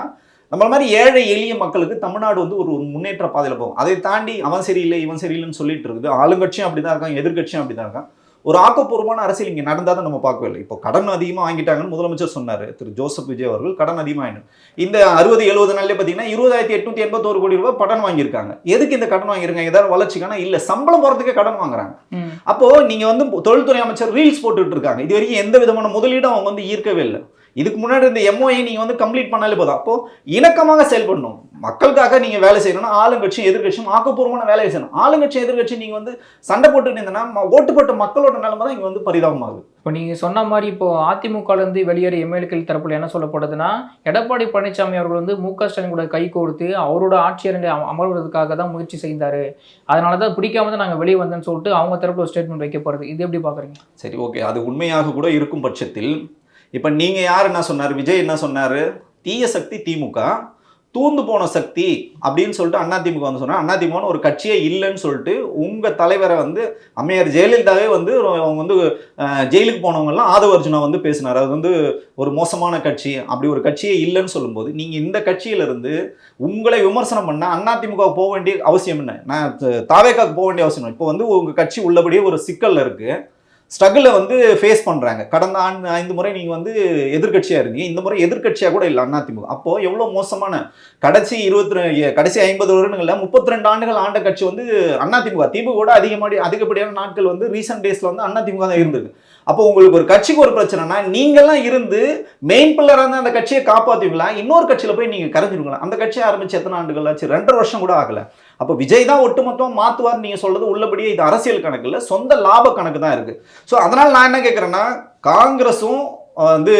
நம்மள மாதிரி ஏழை எளிய மக்களுக்கு தமிழ்நாடு வந்து ஒரு முன்னேற்ற பாதையில் போகும். அதை தாண்டி அவன் சரியில்லை இவன் சரியில்லைன்னு சொல்லிட்டு இருக்குது. ஆளுங்கட்சியும் அப்படிதான் இருக்காங்க, எதிர்கட்சியும் அப்படிதான் இருக்காங்க. ஒரு ஆக்கப்பூர்வமான அரசியல் இங்கே நடந்தால் தான் நம்ம பார்க்கவே இல்லை. இப்போ கடன் அதிகமாக வாங்கிட்டாங்கன்னு முதலமைச்சர் சொன்னார் திரு ஜோசப் விஜய் அவர்கள். கடன் அதிகமாக ஆகிடும். இந்த 60-70 நாள்லேயே பார்த்தீங்கன்னா 20,881 கோடி ரூபாய் கடன் வாங்கியிருக்காங்க. எதுக்கு இந்த கடன் வாங்கியிருக்காங்க? ஏதாவது வளர்ச்சிக்கான இல்லை, சம்பளம் போகிறதுக்கே கடன் வாங்குறாங்க. அப்போது நீங்கள் வந்து தொழில்துறை அமைச்சர் ரீல்ஸ் போட்டுட்டு இருக்காங்க. இது வரைக்கும் எந்த விதமான முதலீடும் அவங்க வந்து ஈர்க்கவே இல்லை. இதுக்கு முன்னாடி இந்த எம்ஓஐ நீங்கள் வந்து கம்ப்ளீட் பண்ணாலே போதும். அப்போது இணக்கமாக செயல்படணும். மக்களுக்காக நீங்கள் வேலை செய்யணும்னா ஆளுங்கட்சியும் எதிர்கட்சியும் ஆக்கப்பூர்வமான வேலையை செய்யணும். ஆளுங்கட்சி எதிர்கட்சி நீங்கள் வந்து சண்டை போட்டுட்டு இருந்தீங்கன்னா ஓட்டு போட்ட மக்களோட நிலைமை தான் இங்கே வந்து பரிதாபமாகுது. இப்போ நீங்கள் சொன்ன மாதிரி இப்போ அதிமுகலேருந்து வெளியேற எம்எல்ஏக்கள் தரப்புல என்ன சொல்லப்படுதுன்னா, எடப்பாடி பழனிசாமி அவர்கள் வந்து மு.க. ஸ்டாலின் கூட கை கோர்த்து அவரோட ஆட்சியரண்டை அமர்வதற்காக தான் முயற்சி செய்தார், அதனால தான் பிடிக்காம தான் நாங்கள் வெளியே வந்தேன்னு சொல்லிட்டு அவங்க தரப்புல ஒரு ஸ்டேட்மெண்ட் வைக்கப்படுது. இது எப்படி பார்க்குறீங்க? சரி, ஓகே, அது உண்மையாக கூட இருக்கும் பட்சத்தில் இப்போ நீங்கள் யார் என்ன சொன்னார்? விஜய் என்ன சொன்னார்? தீய சக்தி திமுக, தூந்து போன சக்தி அப்படின்னு சொல்லிட்டு அதிமுக வந்து சொன்னார். அதிமுகன்னு ஒரு கட்சியே இல்லைன்னு சொல்லிட்டு உங்கள் தலைவரை வந்து அம்மையார் ஜெயலலிதாவே வந்து அவங்க வந்து ஜெயிலுக்கு போனவங்கலாம் ஆதவ அர்ஜுனா வந்து பேசினார். அது வந்து ஒரு மோசமான கட்சி, அப்படி ஒரு கட்சியே இல்லைன்னு சொல்லும்போது நீங்கள் இந்த கட்சியிலிருந்து உங்களை விமர்சனம் பண்ண அதிமுக போக வேண்டிய அவசியம் என்ன? நான் தாவேக்காக்கு போக வேண்டிய அவசியம். இப்போ வந்து உங்கள் கட்சி உள்ளபடியே ஒரு சிக்கலில் இருக்குது, ஸ்ட்ரகிளை வந்து ஃபேஸ் பண்ணுறாங்க. கடந்த 5 முறை நீங்கள் வந்து எதிர்கட்சியாக இருந்தீங்க, இந்த முறை எதிர்கட்சியாக கூட இல்லை அதிமுக. அப்போது எவ்வளோ மோசமான கடைசி 50 வருடங்களில் 32 ஆண்டுகள் ஆண்ட கட்சி வந்து அதிமுக. திமுக கூட அதிகப்படியான நாட்கள் வந்து ரீசெண்ட் டேஸில் வந்து அதிமுக தான் இருந்தது. அப்போ உங்களுக்கு ஒரு கட்சிக்கு ஒரு பிரச்சனைனா நீங்கள்லாம் இருந்து மெயின் பில்லராக இருந்தால் அந்த கட்சியை காப்பாற்றுவீங்களா? இன்னொரு கட்சியில் போய் நீங்கள் கரைஞ்சிருங்களா? அந்த கட்சியை ஆரம்பித்து எத்தனை ஆண்டுகள் ஆச்சு? 2.5 வருஷம் கூட ஆகலை. அப்போ விஜய் தான் ஒட்டுமொத்தமாக மாற்றுவார் நீங்கள் சொல்கிறது உள்ளபடியே இது அரசியல் கணக்கு இல்லை, சொந்த லாப கணக்கு தான் இருக்குது. ஸோ அதனால் நான் என்ன கேட்குறேன்னா, காங்கிரஸும் வந்து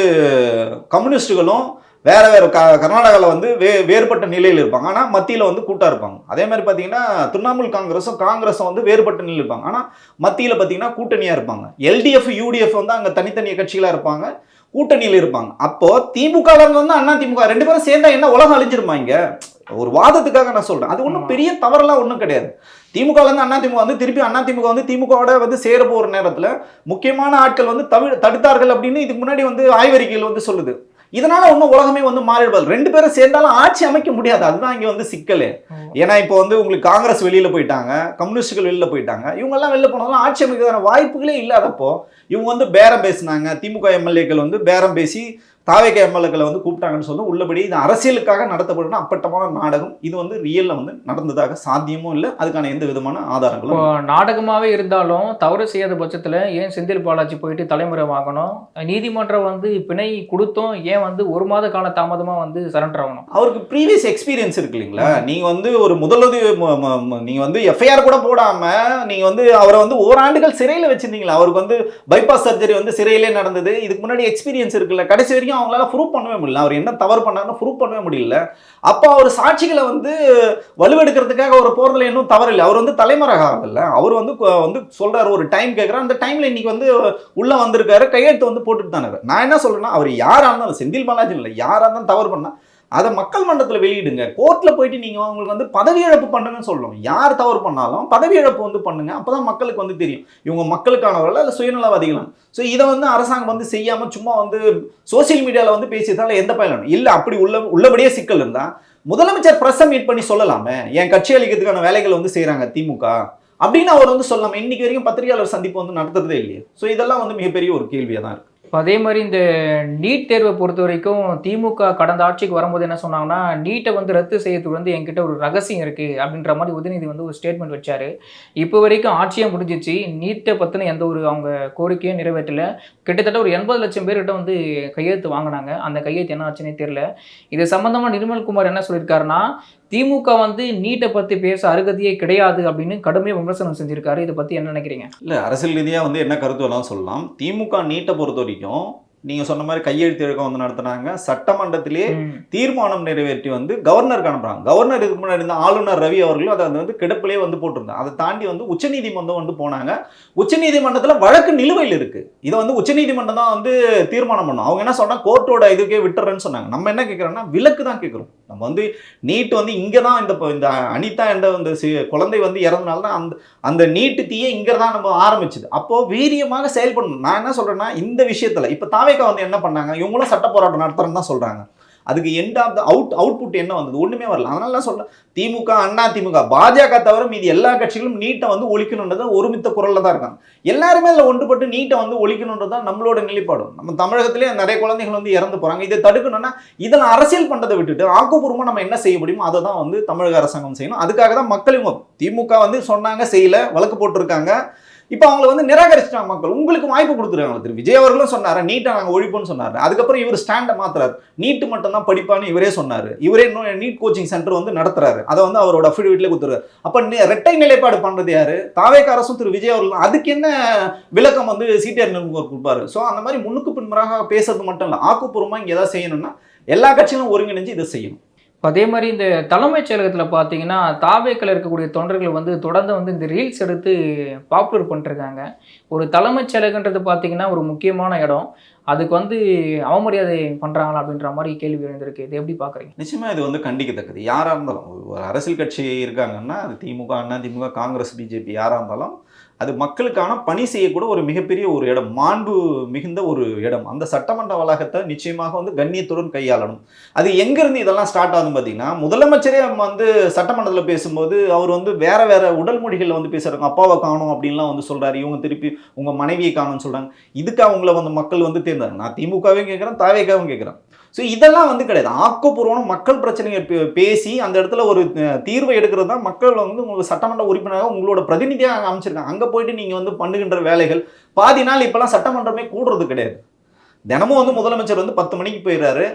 கம்யூனிஸ்டுகளும் வேறு கர்நாடகாவில் வந்து வேறுபட்ட நிலையில் இருப்பாங்க, ஆனால் மத்தியில் வந்து கூட்டாக இருப்பாங்க. அதே மாதிரி பார்த்தீங்கன்னா திரிணாமுல் காங்கிரஸும் வந்து வேறுபட்ட நிலையில் இருப்பாங்க, ஆனால் மத்தியில் பார்த்தீங்கன்னா கூட்டணியாக இருப்பாங்க. எல்டிஎஃப் யூடிஎஃப் வந்து அங்கே தனித்தனிய கட்சிகளாக இருப்பாங்க, கூட்டணியில் இருப்பாங்க. அப்போது திமுகவில் வந்து அதிமுக 2 பேரும் சேர்ந்தா என்ன உலகம் அழிஞ்சிருப்பாங்க? ஒரு வாதத்துக்காக நான் சொல்கிறேன். அது ஒன்றும் பெரிய தவறெல்லாம் ஒன்றும் கிடையாது. திமுகலேருந்து அதிமுக வந்து திருப்பி அதிமுக வந்து திமுகவோட வந்து சேர போகிற நேரத்தில் முக்கியமான ஆட்கள் வந்து தடுத்தார்கள் அப்படின்னு இதுக்கு முன்னாடி வந்து ஆய்வறிக்கையில் வந்து சொல்லுது. இதனால ஒன்றும் உலகமே வந்து மாறிடுவார். 2 பேரும் சேர்ந்தாலும் ஆட்சி அமைக்க முடியாது. அதுதான் இங்கே வந்து சிக்கல். ஏன்னா இப்போ வந்து உங்களுக்கு காங்கிரஸ் வெளியில் போயிட்டாங்க, கம்யூனிஸ்டுகள் வெளியில் போயிட்டாங்க, இவங்கெல்லாம் வெளில போனாலும் ஆட்சி அமைக்கிறதான வாய்ப்புகளே இல்லாதப்போ இவங்க வந்து பேரம் பேசினாங்க. திமுக எம்எல்ஏக்கள் வந்து பேரம் பேசி தாவேக எம்எல்ஏக்களை வந்து கூப்பிட்டாங்கன்னு சொல்லி உள்ளபடி இது அரசியலுக்காக நடத்தப்படும் அப்பட்டமான நாடகம். இது வந்து ரியலில் வந்து நடந்ததாக சாத்தியமும் இல்லை, அதுக்கான எந்த விதமான ஆதாரங்களும். நாடகமாகவே இருந்தாலும் தவறு செய்யாத பட்சத்தில் ஏன் செந்தில் பாலாஜி போயிட்டு தலைமுறை வாங்கணும்? நீதிமன்றம் வந்து பிணை கொடுத்தும் ஏன் வந்து 1 மாத கால தாமதமாக வந்து சரண்டர் ஆகணும்? அவருக்கு ப்ரீவியஸ் எக்ஸ்பீரியன்ஸ் இருக்கு இல்லைங்களா? நீங்கள் வந்து ஒரு முதலுதவி நீங்கள் வந்து எஃப்ஐஆர் கூட போடாமல் நீங்கள் வந்து அவரை வந்து 1 ஆண்டுகள் சிறையில் வச்சிருந்தீங்களா? அவருக்கு வந்து பைபாஸ் சர்ஜரி வந்து சிறையிலே நடந்தது. இதுக்கு முன்னாடி எக்ஸ்பீரியன்ஸ் இருக்குல்ல, கடைசி வரைக்கும் அவங்களால ப்ரூவ் பண்ணவே முடியல. அவர் என்ன தவறு பண்ணாருன்னு ப்ரூவ் பண்ணவே முடியல. அப்போ அவர் சாட்சிகளை வந்து வலுவெடுக்கிறதுக்காக அவர் போறதுல இன்னும் தவறு இல்லை. அவர் வந்து தலைமறைக ஆகல. அவர் வந்து சொல்றாரு, ஒரு டைம் கேட்குறாரு, அந்த டைம்ல இன்னைக்கு வந்து உள்ள வந்திருக்காரு, கையெழுத்து வந்து போட்டுட்டு தானே. நான் என்ன சொல்றேன்னா, அவர் யாரா இருந்தாலும் செந்தில் பாலாஜி இல்லை, யாரா இருந்தாலும் தவறு பண்ணா அதை மக்கள் மன்றத்தில் வெளியிடுங்க. கோர்ட்டில் போயிட்டு நீங்கள் அவங்களுக்கு வந்து பதவி இழப்பு பண்ணுங்கன்னு சொல்லணும். யார் தவறு பண்ணாலும் பதவி இழப்பு வந்து பண்ணுங்க. அப்போ தான் மக்களுக்கு வந்து தெரியும் இவங்க மக்களுக்கானவர்கள் இல்லை சுயநலவாதிகளாம். ஸோ இதை வந்து அரசாங்கம் வந்து செய்யாமல் சும்மா வந்து சோசியல் மீடியாவில் வந்து பேசியதால எந்த பயனும் இல்லை. அப்படி உள்ளபடியே சிக்கல் இருந்தால் முதலமைச்சர் பிரஸ் மீட் பண்ணி சொல்லலாமே, என் கட்சி அளிக்கிறதுக்கான வேலைகள் வந்து செய்கிறாங்க திமுக அப்படின்னு அவர் வந்து சொல்லலாமே. இன்னைக்கு வரைக்கும் பத்திரிகையாளர் சந்திப்பு வந்து நடத்துறதே இல்லையே. ஸோ இதெல்லாம் வந்து மிகப்பெரிய ஒரு கேள்வியாக தான் இருக்குது. இப்போ அதே மாதிரி இந்த நீட் தேர்வை பொறுத்த வரைக்கும் திமுக கடந்த ஆட்சிக்கு வரும்போது என்ன சொன்னாங்கன்னா, நீட்டை வந்து ரத்து செய்யறதுக்கு வந்து என்கிட்ட ஒரு ரகசியம் இருக்குது அப்படின்ற மாதிரி உதயநிதி வந்து ஒரு ஸ்டேட்மெண்ட் வச்சார். இப்போ வரைக்கும் ஆட்சியாக முடிஞ்சிச்சு, நீட்டை பற்றின எந்த ஒரு அவங்க கோரிக்கையும் நிறைவேற்றலை. கிட்டத்தட்ட ஒரு 80 லட்சம் பேர்கிட்ட வந்து கையெழுத்து வாங்கினாங்க. அந்த கையெழுத்து என்ன ஆச்சுன்னே தெரியல. இது சம்மந்தமாக நிர்மல்குமார் என்ன சொல்லியிருக்காருன்னா, திமுக வந்து நீட்டை பற்றி பேச அருகதையே கிடையாது அப்படின்னு கடுமையாக விமர்சனம் செஞ்சிருக்காரு. இதை பற்றி என்ன நினைக்கிறீங்க? இல்லை, அரசியல் ரீதியாக வந்து என்ன கருத்து வேணாலும் சொல்லலாம். திமுக நீட்டை பொறுத்த வரைக்கும் நீங்கள் சொன்ன மாதிரி கையெழுத்து இயக்கம் வந்து நடத்துனாங்க. சட்டமன்றத்திலே தீர்மானம் நிறைவேற்றி வந்து கவர்னருக்கு அனுப்புறாங்க. கவர்னர் இதுக்கு முன்னாடி இருந்த ஆளுநர் ரவி அவர்களும் அதை வந்து கிடப்பிலே வந்து போட்டிருந்தாங்க. அதை தாண்டி வந்து உச்சநீதிமன்றம் வந்து போனாங்க. உச்சநீதிமன்றத்தில் வழக்கு நிலுவையில் இருக்கு. இதை வந்து உச்சநீதிமன்றம் தான் வந்து தீர்மானம் பண்ணும். அவங்க என்ன சொன்னா கோர்ட்டோட இதுக்கே விட்டுறேன்னு சொன்னாங்க. நம்ம என்ன கேட்குறோம்னா விலக்கு தான் கேட்குறோம். நம்ம வந்து நீட் வந்து இங்கே தான் இந்த அனிதா என்ற அந்த குழந்தை வந்து இறந்தனால தான் அந்த நீட்டு தீயை இங்கே தான் நம்ம ஆரம்பிச்சுது. அப்போ வீரியமாக செயல்படணும். நான் என்ன சொல்றேன்னா இந்த விஷயத்துல இப்போ தாவேகா வந்து என்ன பண்ணாங்க, இவங்களும் சட்ட போராட்டம் நடத்துறேன்னு தான் சொல்றாங்க. அதுக்கு எண்ட் ஆஃப் த அவுட்புட் என்ன வந்தது? ஒண்ணுமே வரல. அதனால நான் சொல்றேன், திமுக, அண்ணா திமுக, பாஜக தவிர மீதி எல்லா கட்சிகளும் நீட்டை வந்து ஒழிக்கணுன்றது ஒருமித்த குரல்ல தான் இருக்காங்க. எல்லாருமே அதில் ஒன்றுபட்டு நீட்டை வந்து ஒழிக்கணுன்றது தான் நம்மளோட நிலைப்பாடும். நம்ம தமிழகத்திலே நிறைய குழந்தைகள் வந்து இறந்து போறாங்க. இதை தடுக்கணும்னா இதெல்லாம் அரசியல் பண்றதை விட்டுட்டு ஆக்கப்பூர்வமா நம்ம என்ன செய்ய முடியுமோ அதை தான் வந்து தமிழக அரசாங்கம் செய்யணும். அதுக்காக தான் மக்களும் திமுக வந்து சொன்னாங்க, செய்யல, வழக்கு போட்டிருக்காங்க. இப்போ அவங்களை வந்து நிராகரிச்சிட்டாங்க மக்கள். உங்களுக்கு வாய்ப்பு கொடுத்துருக்காங்க. திரு விஜய் அவர்களும் சொன்னாரு நீட்டை நாங்கள் ஒழிப்போம்னு சொன்னாரு. அதுக்கப்புறம் இவர் ஸ்டாண்டை மாத்துறாரு. நீட்டு மட்டும் தான் படிப்பான்னு இவரே சொன்னாரு. இவரே இன்னும் நீட் கோச்சிங் சென்டர் வந்து நடத்துறாரு. அதை வந்து அவரோட அஃபிடவிட்லேயே கொடுத்துருவாரு. அப்போ இரட்டை நிலைப்பாடு பண்றது யாரு? தாவேகா அரசும் திரு விஜய் அவர்களும். அதுக்கு என்ன விளக்கம் வந்து சிடிஆர் நிர்வாகம் கொடுப்பாரு? ஸோ அந்த மாதிரி முன்னுக்கு பின்புறாக பேசுறது மட்டும் இல்லை, ஆக்கப்பூர்வமாக இங்கே ஏதாவது செய்யணும்னா எல்லா கட்சிகளும் ஒருங்கிணைஞ்சு இதை செய்யணும். அதே மாதிரி இந்த தலைமைச் செயலகத்தில் பார்த்தீங்கன்னா தாவேக்கில் இருக்கக்கூடிய தொண்டர்கள் வந்து தொடர்ந்து வந்து இந்த ரீல்ஸ் எடுத்து பாப்புலர் பண்ணிருக்காங்க. ஒரு தலைமைச் செயலகன்றது பார்த்தீங்கன்னா ஒரு முக்கியமான இடம், அதுக்கு வந்து அவமரியாதை பண்ணுறாங்களா அப்படின்ற மாதிரி கேள்வி எழுந்திருக்கு. இது எப்படி பார்க்குறீங்க? நிச்சயமாக இது வந்து கண்டிக்கத்தக்கது. யாராக இருந்தாலும் ஒரு அரசியல் கட்சி இருக்காங்கன்னா அது திமுக, அண்ணா திமுக, காங்கிரஸ், பிஜேபி யாராக இருந்தாலும் அது மக்களுக்கான பணி செய்யக்கூட ஒரு மிகப்பெரிய ஒரு இடம், மாண்பு மிகுந்த ஒரு இடம். அந்த சட்டமன்ற வளாகத்தை நிச்சயமாக வந்து கண்ணியத்துடன் கையாளணும். அது எங்கேருந்து இதெல்லாம் ஸ்டார்ட் ஆகுதுன்னு பார்த்தீங்கன்னா, முதலமைச்சரே வந்து சட்டமன்றத்தில் பேசும்போது அவர் வந்து வேற வேற உடல் மொழிகளில் வந்து பேசுகிறாங்க. அப்பாவை காணும் அப்படின்லாம் வந்து சொல்கிறாரு. இவங்க திருப்பி உங்கள் மனைவியை காணும்னு சொல்கிறாங்க. இதுக்கு அவங்கள வந்து மக்கள் வந்து தேர்ந்தாங்க. நான் திமுகவையும் கேட்குறேன், தாவேகாவும் கேட்குறேன். ஸோ இதெல்லாம் வந்து கிடையாது. ஆக்கப்பூர்வமான மக்கள் பிரச்சனைகள் பேசி அந்த இடத்துல ஒரு தீர்வை எடுக்கிறது தான் மக்கள் வந்து உங்களுக்கு சட்டமன்ற உறுப்பினராக உங்களோட பிரதிநிதியாக அமைச்சிருக்காங்க. அங்கே போயிட்டு நீங்கள் வந்து பண்ணுகின்ற வேலைகள் பாதி நாள் இப்போலாம் சட்டமன்றமே கூடுறது கிடையாது. தினமும் வந்து முதலமைச்சர் வந்து 10 மணிக்கு போயிடுறாரு,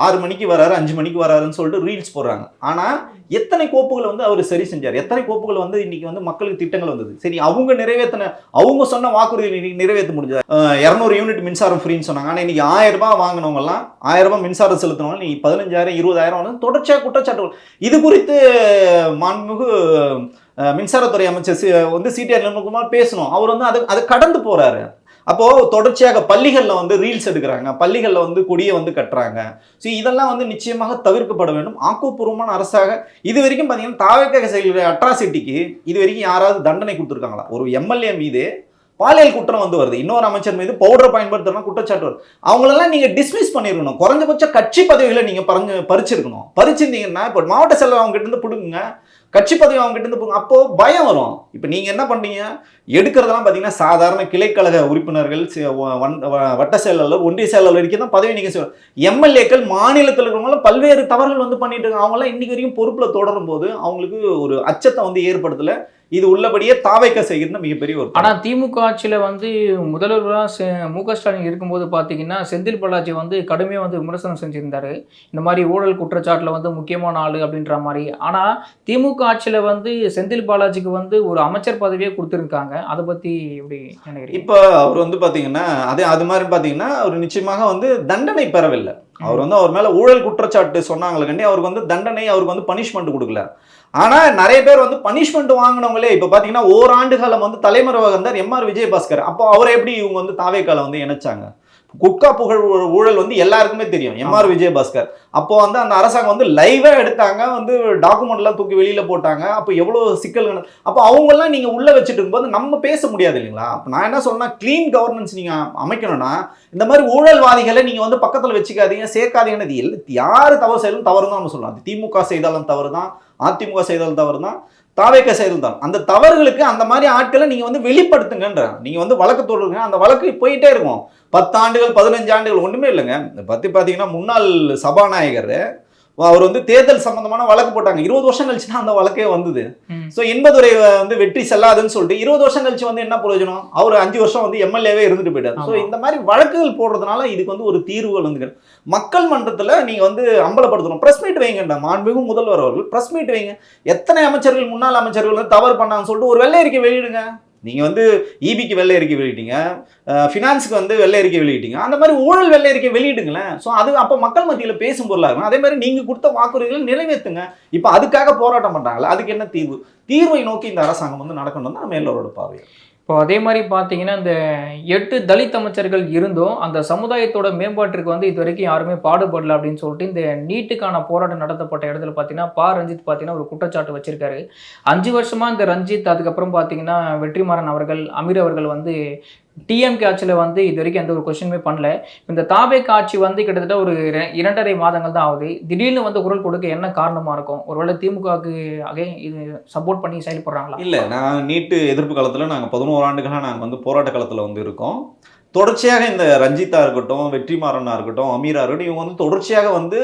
6 மணிக்கு வராரு, 5 மணிக்கு வராருன்னு சொல்லிட்டு ரீல்ஸ் போடுறாங்க. ஆனால் எத்தனை கோப்புகள் வந்து அவர் சரி செஞ்சார்? எத்தனை கோப்புகள் வந்து இன்னைக்கு வந்து மக்களுக்கு திட்டங்கள் வந்தது? சரி, அவங்க நிறைவேற்றின, அவங்க சொன்ன வாக்குறுதி நிறைவேற்ற முடிஞ்சது. 200 யூனிட் மின்சாரம் ஃப்ரீன்னு சொன்னாங்க. ஆனால் இன்னைக்கு 1000 ரூபாய் வாங்கினவங்கலாம், 1000 ரூபாய் மின்சாரம் செலுத்தினவங்க நீ 15,000 20,000 வந்து தொடர்ச்சியாக குற்றச்சாட்டுகள். இது குறித்து மாண்புமிகு மின்சாரத்துறை அமைச்சர் வந்து சிடிஆர் நிர்மல்குமார் பேசணும். அவர் வந்து அதை கடந்து போறாரு. அப்போ தொடர்ச்சியாக பள்ளிகளில் வந்து ரீல்ஸ் எடுக்கிறாங்க, பள்ளிகளில் வந்து கொடியை வந்து கட்டுறாங்க. ஸோ இதெல்லாம் வந்து நிச்சயமாக தவிர்க்கப்பட வேண்டும். ஆக்கப்பூர்வமான அரசாக இது வரைக்கும் பார்த்தீங்கன்னா தாவேகா செய்கிற அட்ராசிட்டிக்கு இது வரைக்கும் யாராவது தண்டனை கொடுத்துருக்காங்களா? ஒரு எம்எல்ஏ மீது பாலியல் குற்றம் வந்து வருது, இன்னொரு அமைச்சர் மீது பவுடர் பயன்படுத்தணும் குற்றச்சாட்டு வருது. அவங்களெல்லாம் நீங்கள் டிஸ்மிஸ் பண்ணிருக்கணும். குறைஞ்சபட்ச கட்சி பதவிகளை நீங்கள் பறிச்சிருக்கணும். பறிச்சிருந்தீங்கன்னா இப்போ மாவட்ட செயலர் அவங்க கிட்ட இருந்து பிடுங்க, கட்சி பதவி அவங்க கிட்ட இருந்து போங்க. அப்போ பயம் வரும். இப்போ நீங்க என்ன பண்ணீங்க, எடுக்கிறதெல்லாம் பார்த்தீங்கன்னா சாதாரண கிளைக்கழக உறுப்பினர்கள், வட்ட செயலாளர், ஒன்றிய செயலாளர் வரைக்கும் தான் பதவி நீங்க செய்யணும். எம்எல்ஏக்கள் மாநிலத்தில் இருக்கிறவங்களும் பல்வேறு தவறுகள் வந்து பண்ணிட்டு இருக்காங்க. அவங்களாம் இன்னைக்கு வரைக்கும் பொறுப்புல தொடரும் போது அவங்களுக்கு ஒரு அச்சத்தை வந்து ஏற்படுத்தல. இது உள்ளபடியே தாவேகா செய்கிற மிகப்பெரிய ஒரு. ஆனால் திமுக ஆட்சியில் வந்து முதல்வராக மு.க. ஸ்டாலின் இருக்கும்போது பார்த்தீங்கன்னா செந்தில் பாலாஜி வந்து கடுமையாக வந்து விமர்சனம் செஞ்சுருந்தாரு. இந்த மாதிரி ஊழல் குற்றச்சாட்டில் வந்து முக்கியமான ஆள் அப்படின்ற மாதிரி. ஆனால் திமுக ஆட்சியில் வந்து செந்தில் பாலாஜிக்கு வந்து ஒரு அமைச்சர் பதவியே கொடுத்துருக்காங்க. அதை பற்றி எப்படி நினைக்கிறீங்க? இப்போ அவர் வந்து பார்த்தீங்கன்னா அது மாதிரி பார்த்தீங்கன்னா அவர் நிச்சயமாக வந்து தண்டனை பெறவில்லை. அவர் வந்து அவர் மேலே ஊழல் குற்றச்சாட்டு சொன்னாங்களே கண்டி அவருக்கு வந்து தண்டனை, அவருக்கு வந்து பனிஷ்மெண்ட் கொடுக்கல. ஆனால் நிறைய பேர் வந்து பனிஷ்மெண்ட் வாங்கினவங்களே இப்போ பார்த்தீங்கன்னா ஓராண்டு காலம் வந்து தலைமறைவாக இருந்தார் எம்ஆர் விஜயபாஸ்கர். அப்போ அவரை எப்படி இவங்க வந்து தாவேகால வந்து இணைச்சாங்க? குட்கா புகழ் ஊழல் வந்து எல்லாருக்குமே தெரியும், எம்ஆர் விஜயபாஸ்கர். அப்போ வந்து அந்த அரசாங்கம் வந்து லைவா எடுத்தாங்க, வந்து டாக்குமெண்ட்லாம் தூக்கி வெளியில போட்டாங்க. அப்போ எவ்வளோ சிக்கல்கள். அப்போ அவங்கெல்லாம் நீங்க உள்ள வச்சுட்டு இருக்கும்போது நம்ம பேச முடியாது இல்லைங்களா? அப்போ நான் என்ன சொல்றேன்னா, கிளீன் கவர்னன்ஸ் நீங்க அமைக்கணும்னா இந்த மாதிரி ஊழல்வாதிகளை நீங்க வந்து பக்கத்தில் வச்சுக்காதீங்க, சேர்க்காதீங்கன்னு. இது யாரு தவறு செய்யலும் தவறு தான் நம்ம சொல்லலாம். அது திமுக செய்தாலும் தவறு தான், அதிமுக செய்தாலும் தவறு தான், தாவேகா செய்தல் தான். அந்த தவறுகளுக்கு அந்த மாதிரி ஆட்களை நீங்க வந்து வெளிப்படுத்துங்கன்ற. நீங்க வந்து வழக்கு தொடருங்க, அந்த வழக்கு போயிட்டே இருக்கும். 10 ஆண்டுகள் 15 ஆண்டுகள் ஒண்ணுமே இல்லைங்க. பத்தி பாத்தீங்கன்னா முன்னாள் சபாநாயகர் அவர் வந்து தேர்தல் சம்பந்தமான வழக்கு போட்டாங்க. 20 வருஷம் கழிச்சு தான் அந்த வழக்கே வந்தது. ஸோ இன்பதுரை வந்து வெற்றி செல்லாதுன்னு சொல்லிட்டு 20 வருஷம் கழிச்சு வந்து என்ன பிரயோஜனம்? அவர் 5 வருஷம் வந்து எம்எல்ஏவே இருந்துட்டு போயிட்டார். ஸோ இந்த மாதிரி வழக்குகள் போடுறதுனால இதுக்கு வந்து ஒரு தீர்வுகள் வந்து மக்கள் மன்றத்தில் நீங்கள் வந்து அம்பலப்படுத்தணும். ப்ரெஸ் மீட் வைங்கண்டா, மாண்புமிகு முதல்வர் அவர்கள் ப்ரெஸ் மீட் வைங்க. எத்தனை அமைச்சர்கள் முன்னாள் அமைச்சர்கள் வந்து தவறு பண்ணாங்கன்னு சொல்லிட்டு ஒரு வெள்ளை அறிக்கை வெளியிடுங்க. நீங்கள் வந்து இபிக்கு வெள்ளை அறிக்கை வெளியிட்டீங்க, ஃபினான்ஸுக்கு வந்து வெள்ளை அறிக்கை வெளியிட்டீங்க, அந்த மாதிரி ஊழல் வெள்ளை அறிக்கை வெளியிடுங்களேன். ஸோ அது அப்போ மக்கள் மத்தியில் பேசும் பொருளாக இருக்கும். அதே மாதிரி நீங்கள் கொடுத்த வாக்குறுதிகளை நிறைவேற்றுங்க. இப்போ அதுக்காக போராட்டம் பண்ணுறாங்களா, அதுக்கு என்ன தீர்வு? தீர்வை நோக்கி இந்த அரசாங்கம் வந்து நடக்கணும் தான் நம்ம எல்லோரோட பார்வை. இப்போ அதே மாதிரி பார்த்தீங்கன்னா இந்த 8 தலித் அமைச்சர்கள் இருந்தும் அந்த சமுதாயத்தோட மேம்பாட்டிற்கு வந்து இது வரைக்கும் யாருமே பாடுபடல அப்படின்னு சொல்லிட்டு இந்த நீட்டுக்கான போராட்டம் நடத்தப்பட்ட இடத்துல பார்த்தீங்கன்னா ரஞ்சித் பார்த்தீங்கன்னா ஒரு குற்றச்சாட்டு வச்சிருக்காரு. 5 வருஷமா இந்த ரஞ்சித், அதுக்கப்புறம் பார்த்தீங்கன்னா வெற்றிமாறன் அவர்கள், அமீர் அவர்கள் வந்து டிஎம்கே ஆட்சியில் வந்து இது வரைக்கும் எந்த ஒரு கொஸ்டினுமே பண்ணல. இந்த தாவேக ஆட்சி வந்து கிட்டத்தட்ட ஒரு 2.5 மாதங்கள் தான் ஆகுது. திடீர்னு வந்து குரல் கொடுக்க என்ன காரணமாக இருக்கும்? ஒருவேளை திமுகவுக்கு இது சப்போர்ட் பண்ணி செயல்படுறாங்களா? இல்லை, நான் நீட்டு எதிர்ப்பு காலத்தில் நாங்கள் 11 ஆண்டுகளாக நாங்கள் வந்து போராட்ட காலத்தில் வந்து இருக்கோம். தொடர்ச்சியாக இந்த ரஞ்சித்தா இருக்கட்டும், வெற்றிமாறனா இருக்கட்டும், அமீரா இருக்கட்டும், இவங்க வந்து தொடர்ச்சியாக வந்து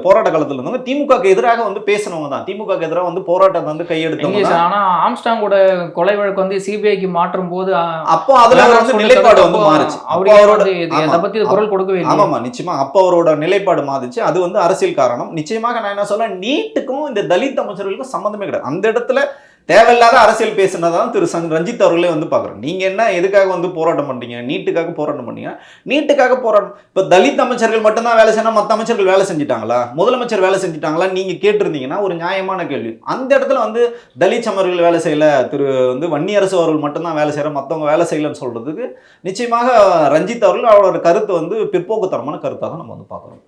போராட்ட காலத்தில் இருந்தவங்க. திமுகக்கு எதிராக வந்து பேசினவங்க தான். திமுகக்கு எதிராக வந்து போராட்டத்தை வந்து கையெடுத்தவங்க. ஆனா ஆம்ஸ்டாங்கோட கொலை வழக்கு வந்து சிபிஐக்கு மாற்றும் போது அப்போ அதுல வந்து நிலைப்பாடு வந்து மாறுச்சு. அவரோட அதை பத்தி குரல் கொடுக்கவே இல்லை. ஆமாமா, நிச்சயமா அப்போ அவரோட நிலைப்பாடு மாறுச்சு. அது வந்து அரசியல் காரணம். நிச்சயமாக நான் என்ன சொல்ல, நீட்டுக்கும் இந்த தலித் அமைச்சர்களுக்கும் சம்பந்தமே கிடையாது. அந்த இடத்துல தேவையில்லாத அரசியல் பேசுனதான் திரு ரஞ்சித் அவர்களே வந்து பார்க்குறோம். நீங்கள் என்ன எதுக்காக வந்து போராட்டம் பண்ணுறீங்க? நீட்டுக்காக போராட்டம் பண்ணீங்க. நீட்டுக்காக போராட்டம் இப்போ தலித் அமைச்சர்கள் மட்டும்தான் வேலை செய்யணும், மற்ற அமைச்சர்கள் வேலை செஞ்சுட்டாங்களா, முதலமைச்சர் வேலை செஞ்சுட்டாங்களா நீங்கள் கேட்டிருந்தீங்கன்னா ஒரு நியாயமான கேள்வி. அந்த இடத்துல வந்து தலித் அமைச்சர்கள் வேலை செய்யலை, திரு வந்து வன்னியரசு அவர்கள் மட்டும்தான் வேலை செய்கிற, மற்றவங்க வேலை செய்யலைன்னு சொல்கிறதுக்கு நிச்சயமாக ரஞ்சித் அவர்கள் அவரோட கருத்து வந்து பிற்போக்குத்தரமான கருத்தாக தான் நம்ம வந்து பார்க்குறோம்.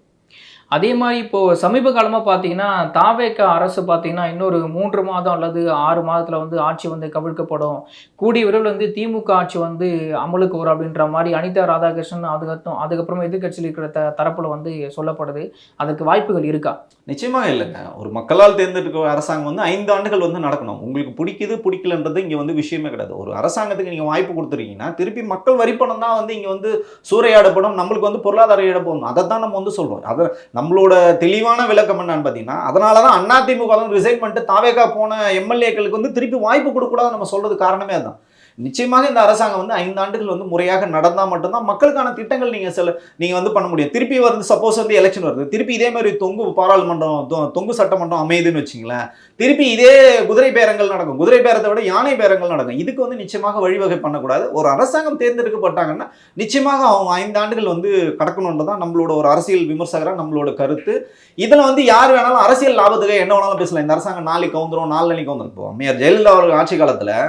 அதே மாதிரி இப்போது சமீப காலமாக பார்த்தீங்கன்னா தாவேக அரசு பார்த்தீங்கன்னா இன்னொரு 3 மாதம் அல்லது 6 மாதத்தில் வந்து ஆட்சி வந்து கவிழ்க்கப்படும், கூடிய விரைவில் வந்து திமுக ஆட்சி வந்து அமலுக்கு வரும் அப்படின்ற மாதிரி அனிதா ராதாகிருஷ்ணன் அதுக்கப்புறமா எதிர்கட்சியில் இருக்கிற தரப்பில் வந்து சொல்லப்படுது. அதுக்கு வாய்ப்புகள் இருக்கா? நிச்சயமாக இல்லைங்க. ஒரு மக்களால் தேர்ந்தெடுக்கிற அரசாங்கம் வந்து 5 ஆண்டுகள் வந்து நடக்கணும். உங்களுக்கு பிடிக்குது பிடிக்கலன்றது இங்கே வந்து விஷயமே கிடையாது. ஒரு அரசாங்கத்துக்கு நீங்கள் வாய்ப்பு கொடுத்துருக்கீங்கன்னா திருப்பி மக்கள் வரிப்பணம் தான் வந்து இங்கே வந்து சூறையாடப்படும், நம்மளுக்கு வந்து பொருளாதார இழப்பு. அதை தான் நம்ம வந்து சொல்கிறோம். அதை நம்மளோட தெளிவான விளக்கம் என்னன்னு பார்த்தீங்கன்னா, அதனால தான் அதிமுக ரிசைன் பண்ணிட்டு தாவேகா போன எம்எல்ஏக்களுக்கு வந்து திருப்பி வாய்ப்பு கொடுக்கக்கூடாது நம்ம சொல்றது காரணமே அதுதான். நிச்சயமாக இந்த அரசாங்கம் வந்து 5 ஆண்டுகள் வந்து முறையாக நடந்தால் மட்டும்தான் மக்களுக்கான திட்டங்கள் நீங்கள் வந்து பண்ண முடியும். திருப்பி வந்து சப்போஸ் வந்து எலெக்ஷன் வருது, திருப்பி இதே மாதிரி தொங்கு சட்டமன்றம் அமையுதுன்னு வச்சுங்களேன், திருப்பி இதே குதிரை பேரங்கள் நடக்கும். குதிரை பேரத்தை விட யானை பேரங்கள் நடக்கும். இதுக்கு வந்து நிச்சயமாக வழிவகை பண்ணக்கூடாது. ஒரு அரசாங்கம் தேர்ந்தெடுக்கப்பட்டாங்கன்னா நிச்சயமாக அவங்க 5 ஆண்டுகள் வந்து கடக்கணுன்றதான் நம்மளோட ஒரு அரசியல் விமர்சகராக நம்மளோட கருத்து. இதில் வந்து யார் வேணாலும் அரசியல் லாபத்துக்கு என்ன வேணாலும் பேசலாம். இந்த அரசாங்கம் நாளைக்கு கவுந்துரும், நாளைக்கு கவுந்துரும். இப்போ அம்மையார் ஜெயலலிதா அவர்கள் ஆட்சி காலத்தில்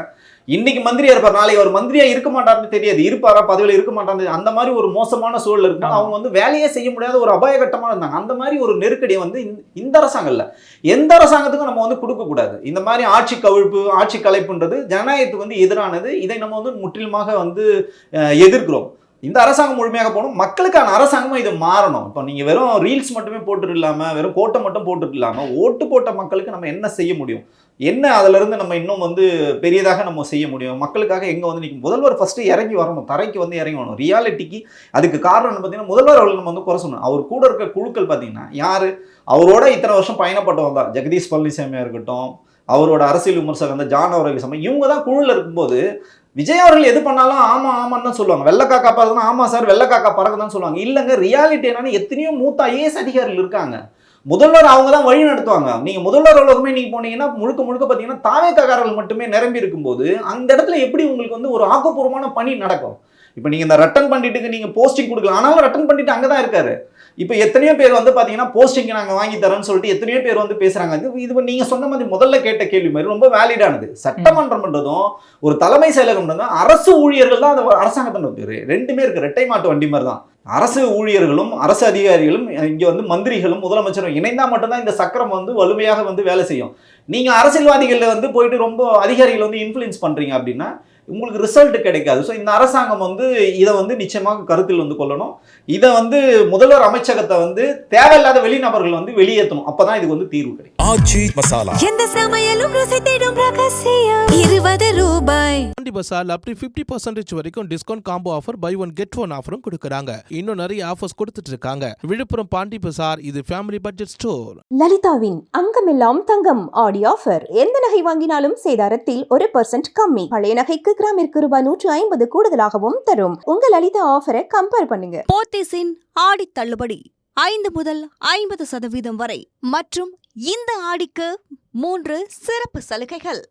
இன்னைக்கு மந்திரியா இருப்பார், நாளைக்கு அவர் மந்திரியா இருக்க மாட்டாருன்னு தெரியாது, இருப்பாரா பதவியில் இருக்க மாட்டாரு. அந்த மாதிரி ஒரு மோசமான சூழல் இருக்கும். அவங்க வந்து வேலையே செய்ய முடியாத ஒரு அபாயகட்டமாக இருந்தாங்க. அந்த மாதிரி ஒரு நெருக்கடியை வந்து இந்த அரசாங்கம் இல்லை, எந்த அரசாங்கத்துக்கும் நம்ம வந்து கொடுக்கக்கூடாது. இந்த மாதிரி ஆட்சி கவிழ்ப்பு, ஆட்சி கலைப்புன்றது ஜனநாயகத்துக்கு வந்து எதிரானது. இதை நம்ம வந்து முற்றிலுமாக வந்து எதிர்க்கிறோம். இந்த அரசாங்கம் முழுமையாக போகணும், மக்களுக்கான அரசாங்கமாக இது மாறணும். இப்போ நீங்கள் வெறும் ரீல்ஸ் மட்டுமே போட்டுட்டு இல்லாமல், வெறும் கோட்டை மட்டும் போட்டுட்டு இல்லாமல், ஓட்டு போட்ட மக்களுக்கு நம்ம என்ன செய்ய முடியும், என்ன அதிலிருந்து நம்ம இன்னும் வந்து பெரியதாக நம்ம செய்ய முடியும், மக்களுக்காக எங்கே வந்து நிற்கும். முதல்வர் ஃபஸ்ட்டு இறங்கி வரணும், தரைக்கு வந்து இறங்கி வரணும் ரியாலிட்டிக்கு. அதுக்கு காரணம் பார்த்தீங்கன்னா முதல்வர் அவர்கள் நம்ம வந்து குறை சொல்லணும். அவர் கூட இருக்க குழுக்கள் பார்த்தீங்கன்னா யார், அவரோட இத்தனை வருஷம் பயணப்பட்டவங்க தான். ஜெகதீஷ் பழனிசாமியாக இருக்கட்டும், அவரோட அரசியல் விமர்சகர் அந்த ஜான் அவர்கள் சமயம், இவங்க தான் குழுவில் இருக்கும்போது விஜய் அவர்கள் எது பண்ணாலும் ஆமான்னு தான் சொல்லுவாங்க. வெள்ளக்காக்கா பறக்குதுன்னா ஆமா சார் வெள்ளக்காக்கா பறக்குதான் சொல்லுவாங்க. இல்லைங்க, ரியாலிட்டி என்னன்னு எத்தனையோ மூத்த ஐஏஎஸ் அதிகாரிகள் இருக்காங்க. முதல்வர் அவங்க தான் வழி நடத்துவாங்க. நீங்கள் முதல்வர் அலுவலகமே நீங்கள் போனீங்கன்னா முழுக்க பார்த்தீங்கன்னா தாவேக்காரர்கள் மட்டுமே நிரம்பி இருக்கும்போது அந்த இடத்துல எப்படி உங்களுக்கு வந்து ஒரு ஆக்கப்பூர்வமான பணி நடக்கும்? இப்போ நீங்கள் இந்த ரட்டன் பண்டிட்டுக்கு நீங்கள் போஸ்டிங் கொடுக்கலாம், ஆனாலும் ரட்டன் பண்டிட்டு அங்கே தான் இருக்காரு. இப்போ எத்தனையோ பேர் வந்து பார்த்தீங்கன்னா போஸ்டிங் நாங்கள் வாங்கி தரோன்னு சொல்லிட்டு எத்தனையோ பேர் வந்து பேசுகிறாங்க. இது நீங்கள் சொன்ன மாதிரி முதல்ல கேட்ட கேள்வி மாதிரி ரொம்ப வேலிடானது. சட்டமன்றம்ன்றதும் ஒரு தலைமை செயலகம்ன்றதும் அரசு ஊழியர்கள் தான் அந்த அரசாங்கத்தின் பேர். ரெண்டுமே இருக்குது, ரெட்டை மாட்டு வண்டி மாதிரி தான். அரசு ஊழியர்களும் அரசு அதிகாரிகளும் இங்கே வந்து மந்திரிகளும் முதலமைச்சரும் இணைந்தால் மட்டும்தான் இந்த சக்கரம் வந்து வலிமையாக வந்து வேலை செய்யும். நீங்கள் அரசியல்வாதிகளில் வந்து போயிட்டு ரொம்ப அதிகாரிகளை வந்து இன்ஃப்ளூயன்ஸ் பண்ணுறீங்க அப்படின்னா உங்களுக்கு ரிசல்ட் கிடைக்காது. ஸோ இந்த அரசாங்கம் வந்து இதை வந்து நிச்சயமாக கருத்தில் வந்து கொள்ளணும். இதை வந்து முதல்வர் அமைச்சகத்தை வந்து தேவையில்லாத வெளிநபர்கள் வந்து வெளியேற்றணும். அப்பதான் இதுக்கு வந்து தீர்வு கிடைக்கும். ஆச்சி மசாலா எந்த சமையலும் ருசி தேடும் ரகசியம் 20 ரூபாய். பாண்டி பசார் up to 50% வரைக்கும் discount combo offer buy one get one ஆஃபரும் கொடுக்கறாங்க. இன்னும் நிறைய ஆஃபர்ஸ் கொடுத்துட்டு இருக்காங்க. விழுப்புரம் பாண்டி பசார், இது ஃபேமிலி பட்ஜெட் ஸ்டோர். லலிதாவின் அங்கமெல்லாம் தங்கம் ஆடி ஆஃபர். எந்த நகை வாங்கினாலும் சேதாரத்தில் 1% கம்மி. பழைய நகைக்கு கிராமிற்கு ரூபாய் 150 கூடுதலாகவும் தரும். உங்க லலிதா ஆஃபரை கம்பேர் பண்ணுங்க. போத்தீஸின் ஆடி தள்ளுபடி 5 முதல் 50% வரை மற்றும் இந்த ஆடிக்கு 3 சிறப்பு சலுகைகள்.